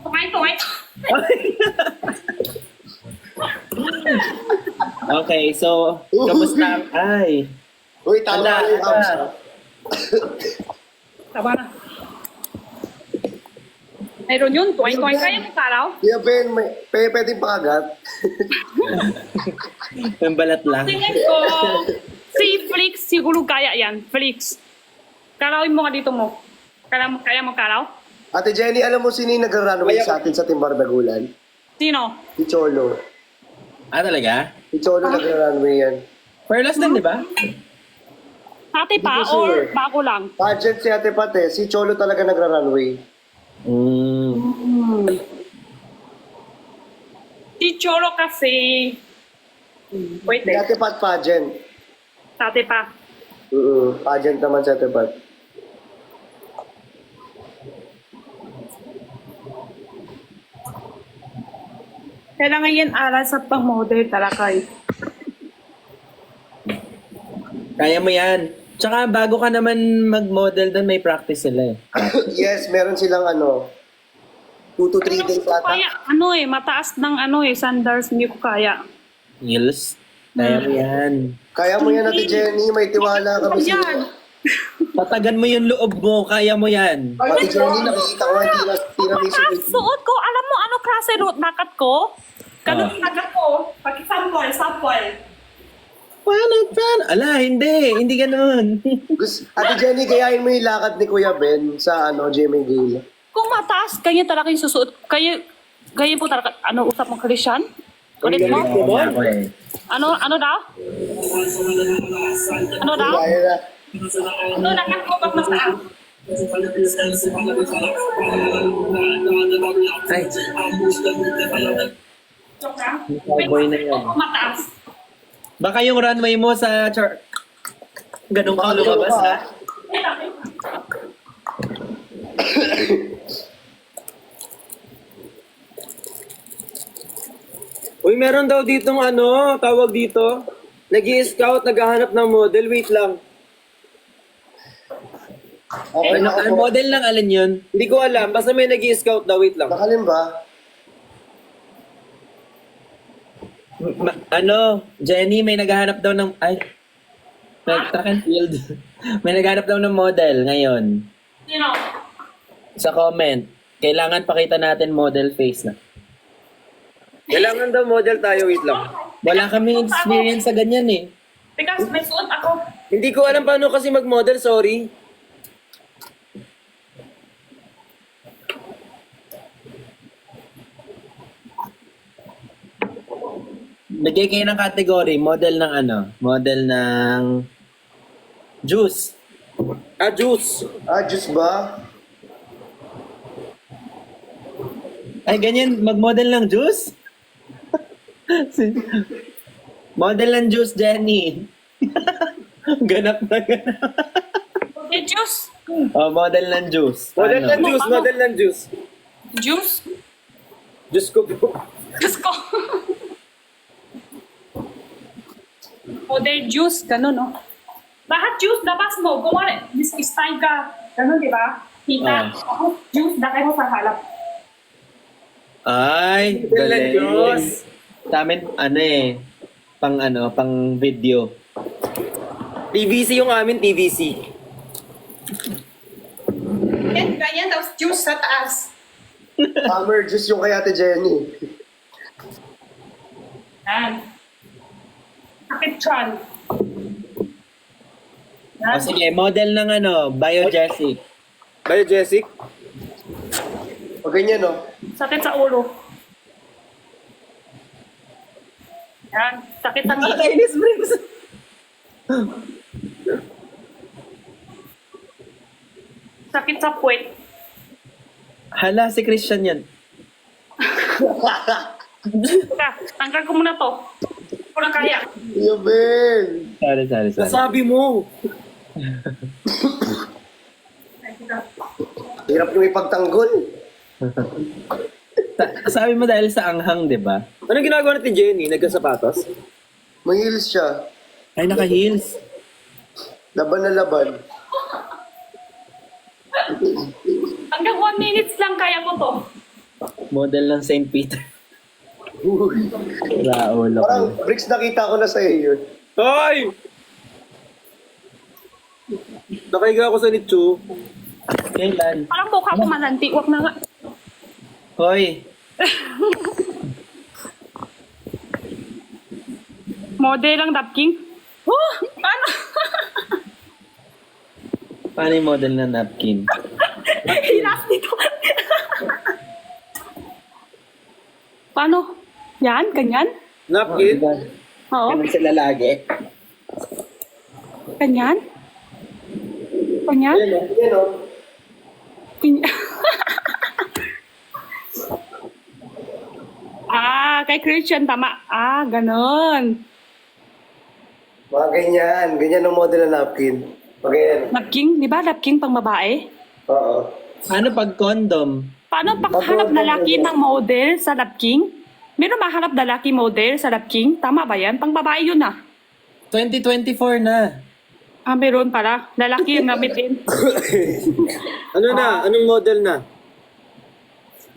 Tuwing, tuwing. Okay, so, kamusta? Ay. Uy, tama Ala, na yung ala. abs. Tama na. Mayroon yun, tuwing, tuwing. Kaya mo karaw? Kuya Ben, pwedeng pakagat. Yung balat lang. Tingin ko, si Flix siguro kaya yan. Flix. Karawin mo nga dito mo. Kaya mo karaw? Ate Jenny, alam mo sino yung nagra-runway sa atin sa Timbar Dagulan? Sino? Si Cholo. Ah, talaga? Si Cholo nagra-runway yan. Fairless din, di ba? Ate pa Hindi ko or sure. bago lang? Pageant si Ate Pate, si Cholo talaga nagra-runway. Si Cholo kasi... Wait Si Ate Pat pageant. Ate pa. Pageant naman si Ate Pat. Kailangan yan aral sa pang-model talaga eh. Kaya mo yan. Tsaka bago ka naman mag-model doon, may practice sila eh. Yes, meron silang 2 to 3 days ata. Kaya mataas ng sandals, hindi ko kaya. Heels. Kaya mo yan. Kaya mo yan, Ate Jenny, may tiwala kami sa Yan. Tatagan mo yung loob mo. Kaya mo yan. Ate Jenny, nakikita ko ang tiramisu. Suot ko, alam mo ano klase nakat ko? Ganun yung nakat ko. Pag-sample. Ala, hindi. Hindi ganun. Ate Jenny, gayahin mo yung lakad ni Kuya Ben sa GMA Gala. Kung mataas, ganyan talaga yung susuot. Ganyan po talaga, usap mo Christian? Ulit mo? Ako eh. Ano daw? Ano daw? Kaya na. Ano nakat ko pag mataas? Ay, Joke lang. cowboy na yan. Kung mataas. Baka yung runway mo sa ganun ka lumabas ha? Uy, meron daw ditong tawag dito. Nag-i-scout, naghahanap ng model. Wait lang. Okay na Ang ako. model ng alin yun? Hindi ko alam. Basta may nag-i-scout daw. Wait lang. Nakalim ba? Jenny, may naghahanap daw ng... Ay, track and field. May naghahanap daw ng model ngayon. Sino? Sa comment, kailangan pakita natin model face na. Kailangan daw model tayo. Wait lang. Wala kami experience sa ganyan eh. Because may suot ako. Hindi ko alam paano kasi mag-model. Sorry. Bigay kayo ng category, model ng model ng juice. Juice. Juice ba? Ay, ganyan, mag-model ng juice? Model ng juice, Jenny. Ganap na ganap. The juice. Oh, model ng juice. Model Ano? ng juice. Model ng juice. Juice? Diyos ko po. Diyos ko. Model juice, gano'n, no? Lahat juice, labas mo. Kumari, style ka. Gano'n, di ba? Kita. Ako, juice, dakay mo sa halap. Ay, Model ng galing. juice. Sa amin, pang video. TVC yung amin, TVC. Ganyan, tapos juice sa taas. Summer juice yung kay Ate Jenny. Yan. Kapit chan. O sige, model ng Biogesic. Biogesic? O ganyan, no? Sakit sa ulo. Yan. Sakit sa ngipin. Nakakainis, Briggs. Sakit sa puwet. Hala, si Christian yan. Teka, tanggal ko muna to. Kung na kaya. Yabel! Sorry. Nasabi mo. Hirap nyo ipagtanggol. Sabi mo dahil sa anghang, di ba? Anong ginagawa natin, Jenny? Nagkasapatos? May heels siya. Ay, naka-heels. Laban na laban. Hanggang 1 minutes lang kaya ko to. Model ng St. Peter. Uy. Raulo Parang, ko. Bricks, nakita ko na sa'yo yun. Hoy! Nakahiga ako sa nicho. Kailan? Parang mukha ko malanti. Huwag na nga. Hoy, Model ang napking. Oh! Paano? paano yung model na napkin? Hilas dito. Paano? Yan? Ganyan? Napkin? Oo. Ganun sila lagi. Ganyan? Ganyan? Yan, no? Ganyan. Kay Christian, tama. Ganon. Mga ganyan. Ganyan ang model na napkin. Pag ganyan. Napking? Di ba napking pang babae? Oo. Ano pag condom? Paano paghanap lalaki ng model sa napking? Meron mahanap lalaki model sa napking? Tama ba yan? Pang babae yun 2024 na. Meron pala. Lalaki yung gamitin. Ano na? Anong model na?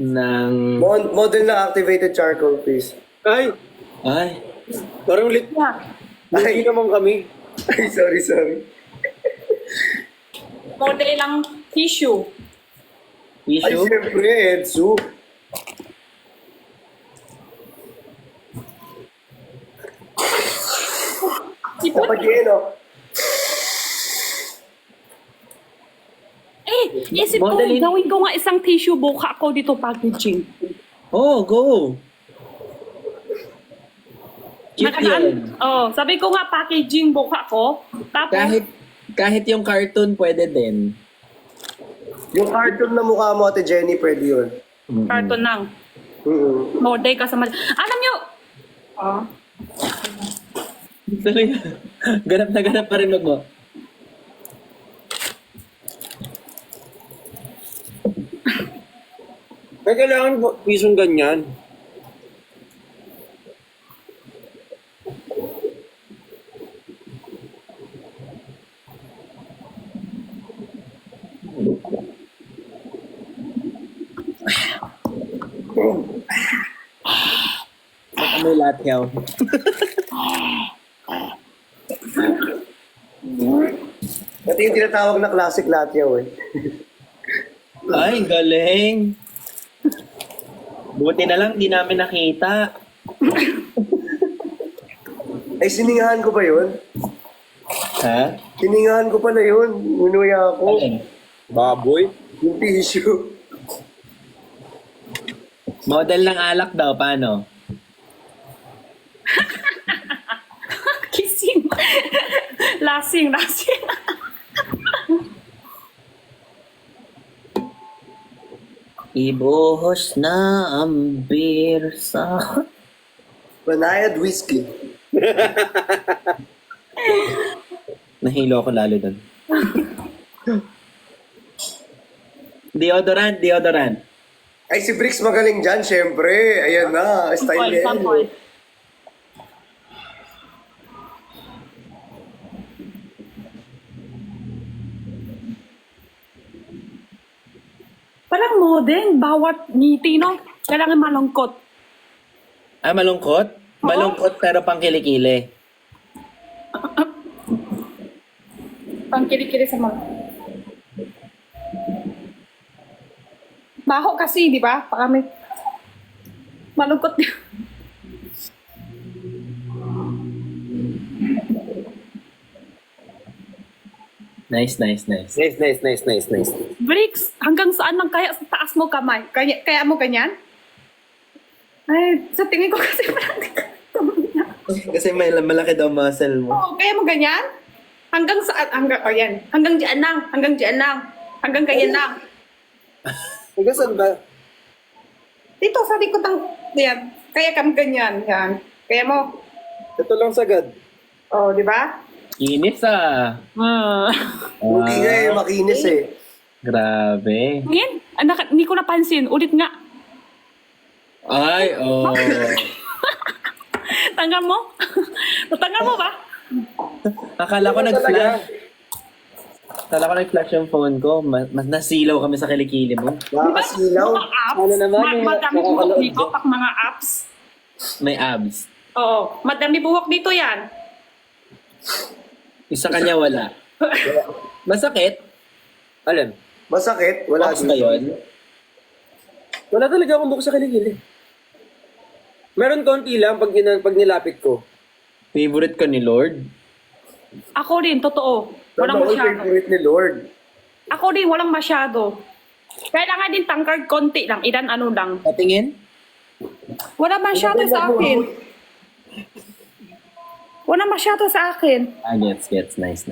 Ng... Model na activated charcoal, please. Ay! Ay, Parang lit. Yeah. Hindi naman kami. Ay, sorry. Model lang tissue. Ay, issue? siyempre, Edsu. Sipon? Dapat yun, no? Isip ko, Modeling. gawin ko nga isang tissue buka ko dito packaging. Oh, go! Cute Nakaraan, yun. sabi ko nga packaging buka ko. Tapos, Kahit yung cartoon pwede din. Yung cartoon na mukha mo, Ate Jenny, pwede yun. carton lang. Model ka sa Alam nyo, Tuloy. ganap pa rin mo. May kailangan pisong ganyan. May latyaw. Ito yung tinatawag na classic latyaw, eh. Ay, galing. Buti na lang, di namin nakita. Ay, siningahan ko ba yun? Ha? Siningahan ko pala yun. Unuya ako. Alin? Baboy. Yung tissue. Model ng alak daw, paano? kissing. lasing. Ibuhos na ang beer sa... Banayad whiskey. Nahilo ako lalo doon. Deodorant. Ay, si Bricks magaling dyan, syempre. Ayan na, style yan. Sample. Parang modern, bawat ngiti, no? Kailangan malungkot. Ah, malungkot? Malungkot pero pang kilikili. Pang kili-kili sa mga. Baho kasi, di ba? Baka may malungkot. Nice, nice, nice. Nice. Bricks, hanggang saan lang kaya sa taas mo kamay? Kaya mo ganyan? Ay, sa tingin ko kasi parang Kasi may malaki daw muscle mo. Oo, kaya mo ganyan? Hanggang saan? Ayan. Hanggang diyan lang. Hanggang ganyan lang. Hanggang saan ba? Dito, sa likod ng... Yan. Kaya kami ganyan. Yan. Kaya mo. Ito lang sagad. Oh, di ba? Inis ah. Hindi nga eh, makinis eh. Grabe. Ngayon, hindi ko napansin. Ulit nga. Ay, oh. Tanggal mo? Natanggal mo ba? Akala ko nag-flash. Akala ko nag-flash yung phone ko. Mas nasilaw kami sa kilikili mo. Nakakasilaw. Mga apps. Ano naman yung Madami buhok nakakalood dito. Pak mga apps. May abs. Oo. Madami buhok dito yan. Isa kanya wala. Masakit? Alam, Masakit? Wala Box ba yun? wala talaga akong buhok sa kilikili. Meron konti lang pag nilapit ko. Favorite ka ni Lord? Ako rin, totoo. Walang Tama ko masyado. favorite ni Lord. Ako rin, walang masyado. Kailangan din tangkad konti lang. Ilan ano lang. Patingin? Wala masyado sa akin. Wala masyado sa akin. Ah, gets. Nice.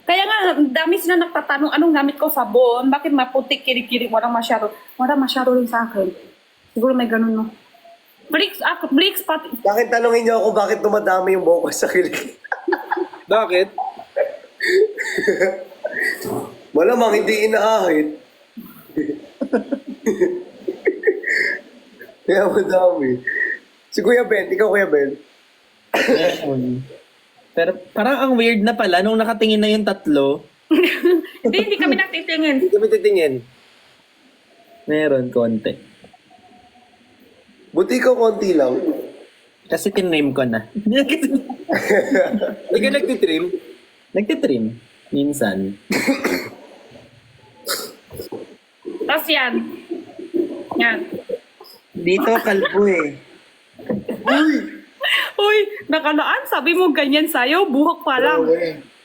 Kaya nga, dami sila nagtatanong, anong gamit ko sabon? Bakit maputik, kiri-kiri, walang masyado. Wala masyado rin sa akin. Siguro may ganun, no? Bricks, pati. Bakit tanongin niyo ako bakit dumadami yung buhok ko sa kilig? Bakit? Malamang hindi inaahit. Kaya madami. Si Kuya Ben, ikaw Kuya Ben. Pero parang ang weird na pala nung nakatingin na yung tatlo. Hindi kami nagtitingin. Hindi kami titingin. Meron konti. Buti ko konti lang. Kasi tinrim ko na. Hindi ka nagtitrim. Nagtitrim. Minsan. Tapos yan. Yan. Dito kalbo eh. Uy, nakalaan, sabi mo ganyan sa'yo, buhok pa lang.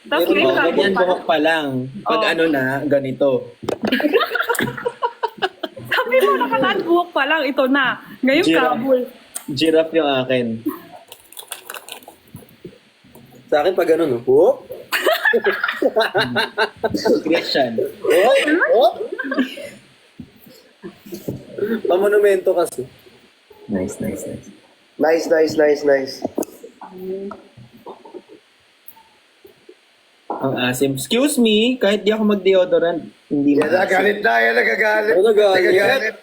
Tapos ngayon, Oh, ganyan pa. buhok pa lang. Pag Oh. ano na, ganito. Sabi mo, nakalaan, buhok pa lang, ito na. Ngayon, Giraffe. kabul. Giraffe yung akin. Sa akin pag ganun, no? Oh? Christian. Oh? Pamonumento kasi. Nice. Nice. Ang asim. Excuse me, kahit di ako mag-deodorant, hindi Yan nagagalit na, yan nagagalit. Ano nagagalit?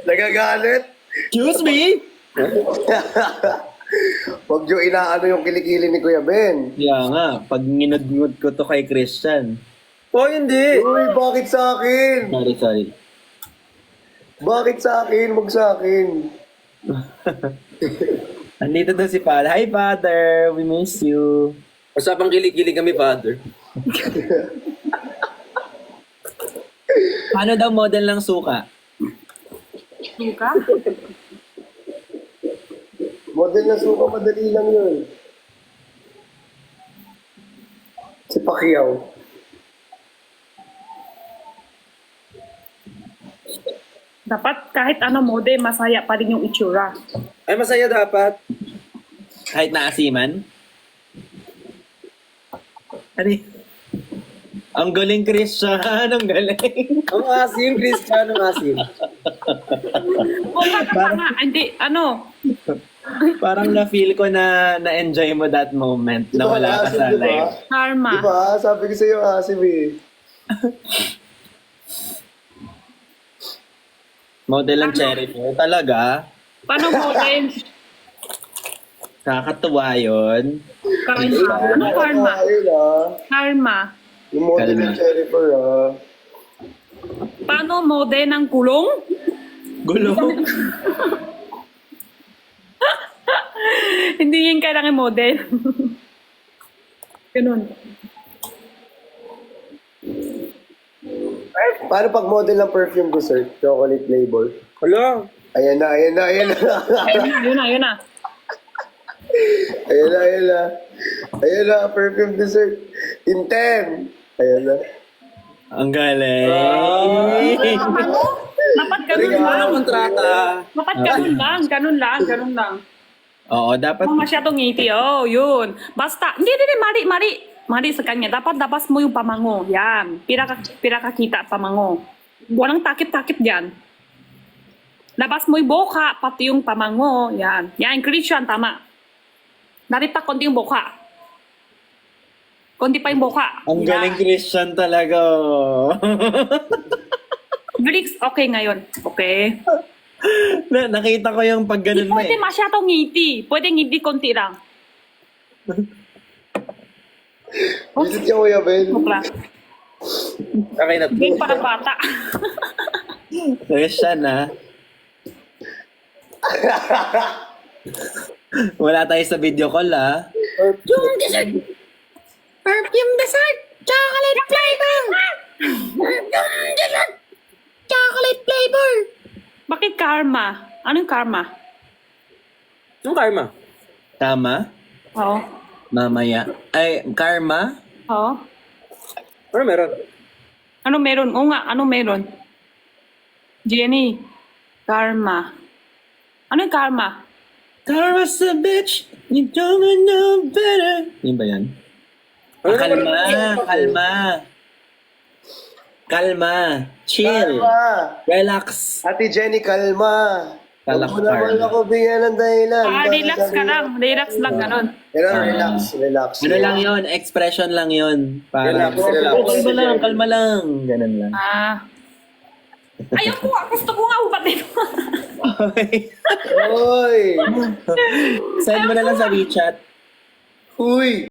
Nagagalit. Excuse me? Huwag nyo inaano yung kilikili ni Kuya Ben. Kaya nga, pag nginudngud ko to kay Christian. Oh, hindi. Uy, bakit sa akin? Sorry. Bakit sa akin? Huwag sa akin. Andito daw si Father. Hi, Father. We miss you. Usapang kilig-kilig kami, Father. Paano daw model ng suka? Suka? Model na suka, madali lang yun. Si Pacquiao. Dapat kahit ano mode, masaya pa rin yung itsura. Ay, masaya dapat. Kahit naasiman? Ano yun? Ang galing, Christian. Ang galing. Ang asim, Christian, ang asim. O, nga, hindi, ano, Parang na-feel ko na na-enjoy mo that moment na wala ka sa live. karma. Di ba? Sabi ko sa'yo, asim eh. Model ng cherry po. Talaga? Paano mode? Kakatuwa yun. Karma. Ano karma? Ayun ah. Karma. Yung model Kalma. ni Jennifer ah. Paano mode ng kulong? Gulo. Hindi yun kailangan model. Ganun. Paano pag model ng perfume ko, sir? Chocolate flavor. Hala. Ayan na. Ayun na. Ayan na, perfume dessert. Inten. Ayan na. Ang galing. Pamango? Dapat ganun lang. Ano kontrata? Dapat ganun lang. Oo, dapat Kung masyadong ngiti, yun. Basta, hindi, mali sa kanya. Dapat labas mo yung pamango. Yan. Pira ka kita pamango. Walang takip-takip dyan. Labas mo yung boka, pati yung pamango. Yan. Yan, Christian, tama. Narita konti yung boka. Konti pa yung boka. ang galing Christian talaga. Greeks, okay ngayon. Okay. Nakita ko yung pag ganun mo Pwede eh. masyadong ngiti. Pwede ngiti konti lang. Visit niya Kuya Ben. Bukla. Okay na. Hindi para bata. Christian ha. Wala tayo sa video call ha. Yung dessert. Perfume dessert. Chocolate flavor. Perfume dessert. Chocolate flavor. Bakit karma? Anong karma? Yung karma. Tama? Oo. Mamaya. Ay, karma? Oo. Ano meron? Ano meron? Oo nga, ano meron? Jenny. Karma. Ano yung karma? Karma's a bitch. You don't know better. Yun ba yan? Kalma. Chill. Kalma. Relax. Ate Jenny, kalma. Kala ko Huwag mo naman karma. ako bigyan ng dahilan. Relax ka lang. Relax lang, ganun. Pero relax. Ano lang yun? Expression lang yun. Para, Relax. kalma lang. Ganun lang. Ayaw ko nga. Gusto ko nga ubat dito. Oy! Send mo na lang sa WeChat. Uy!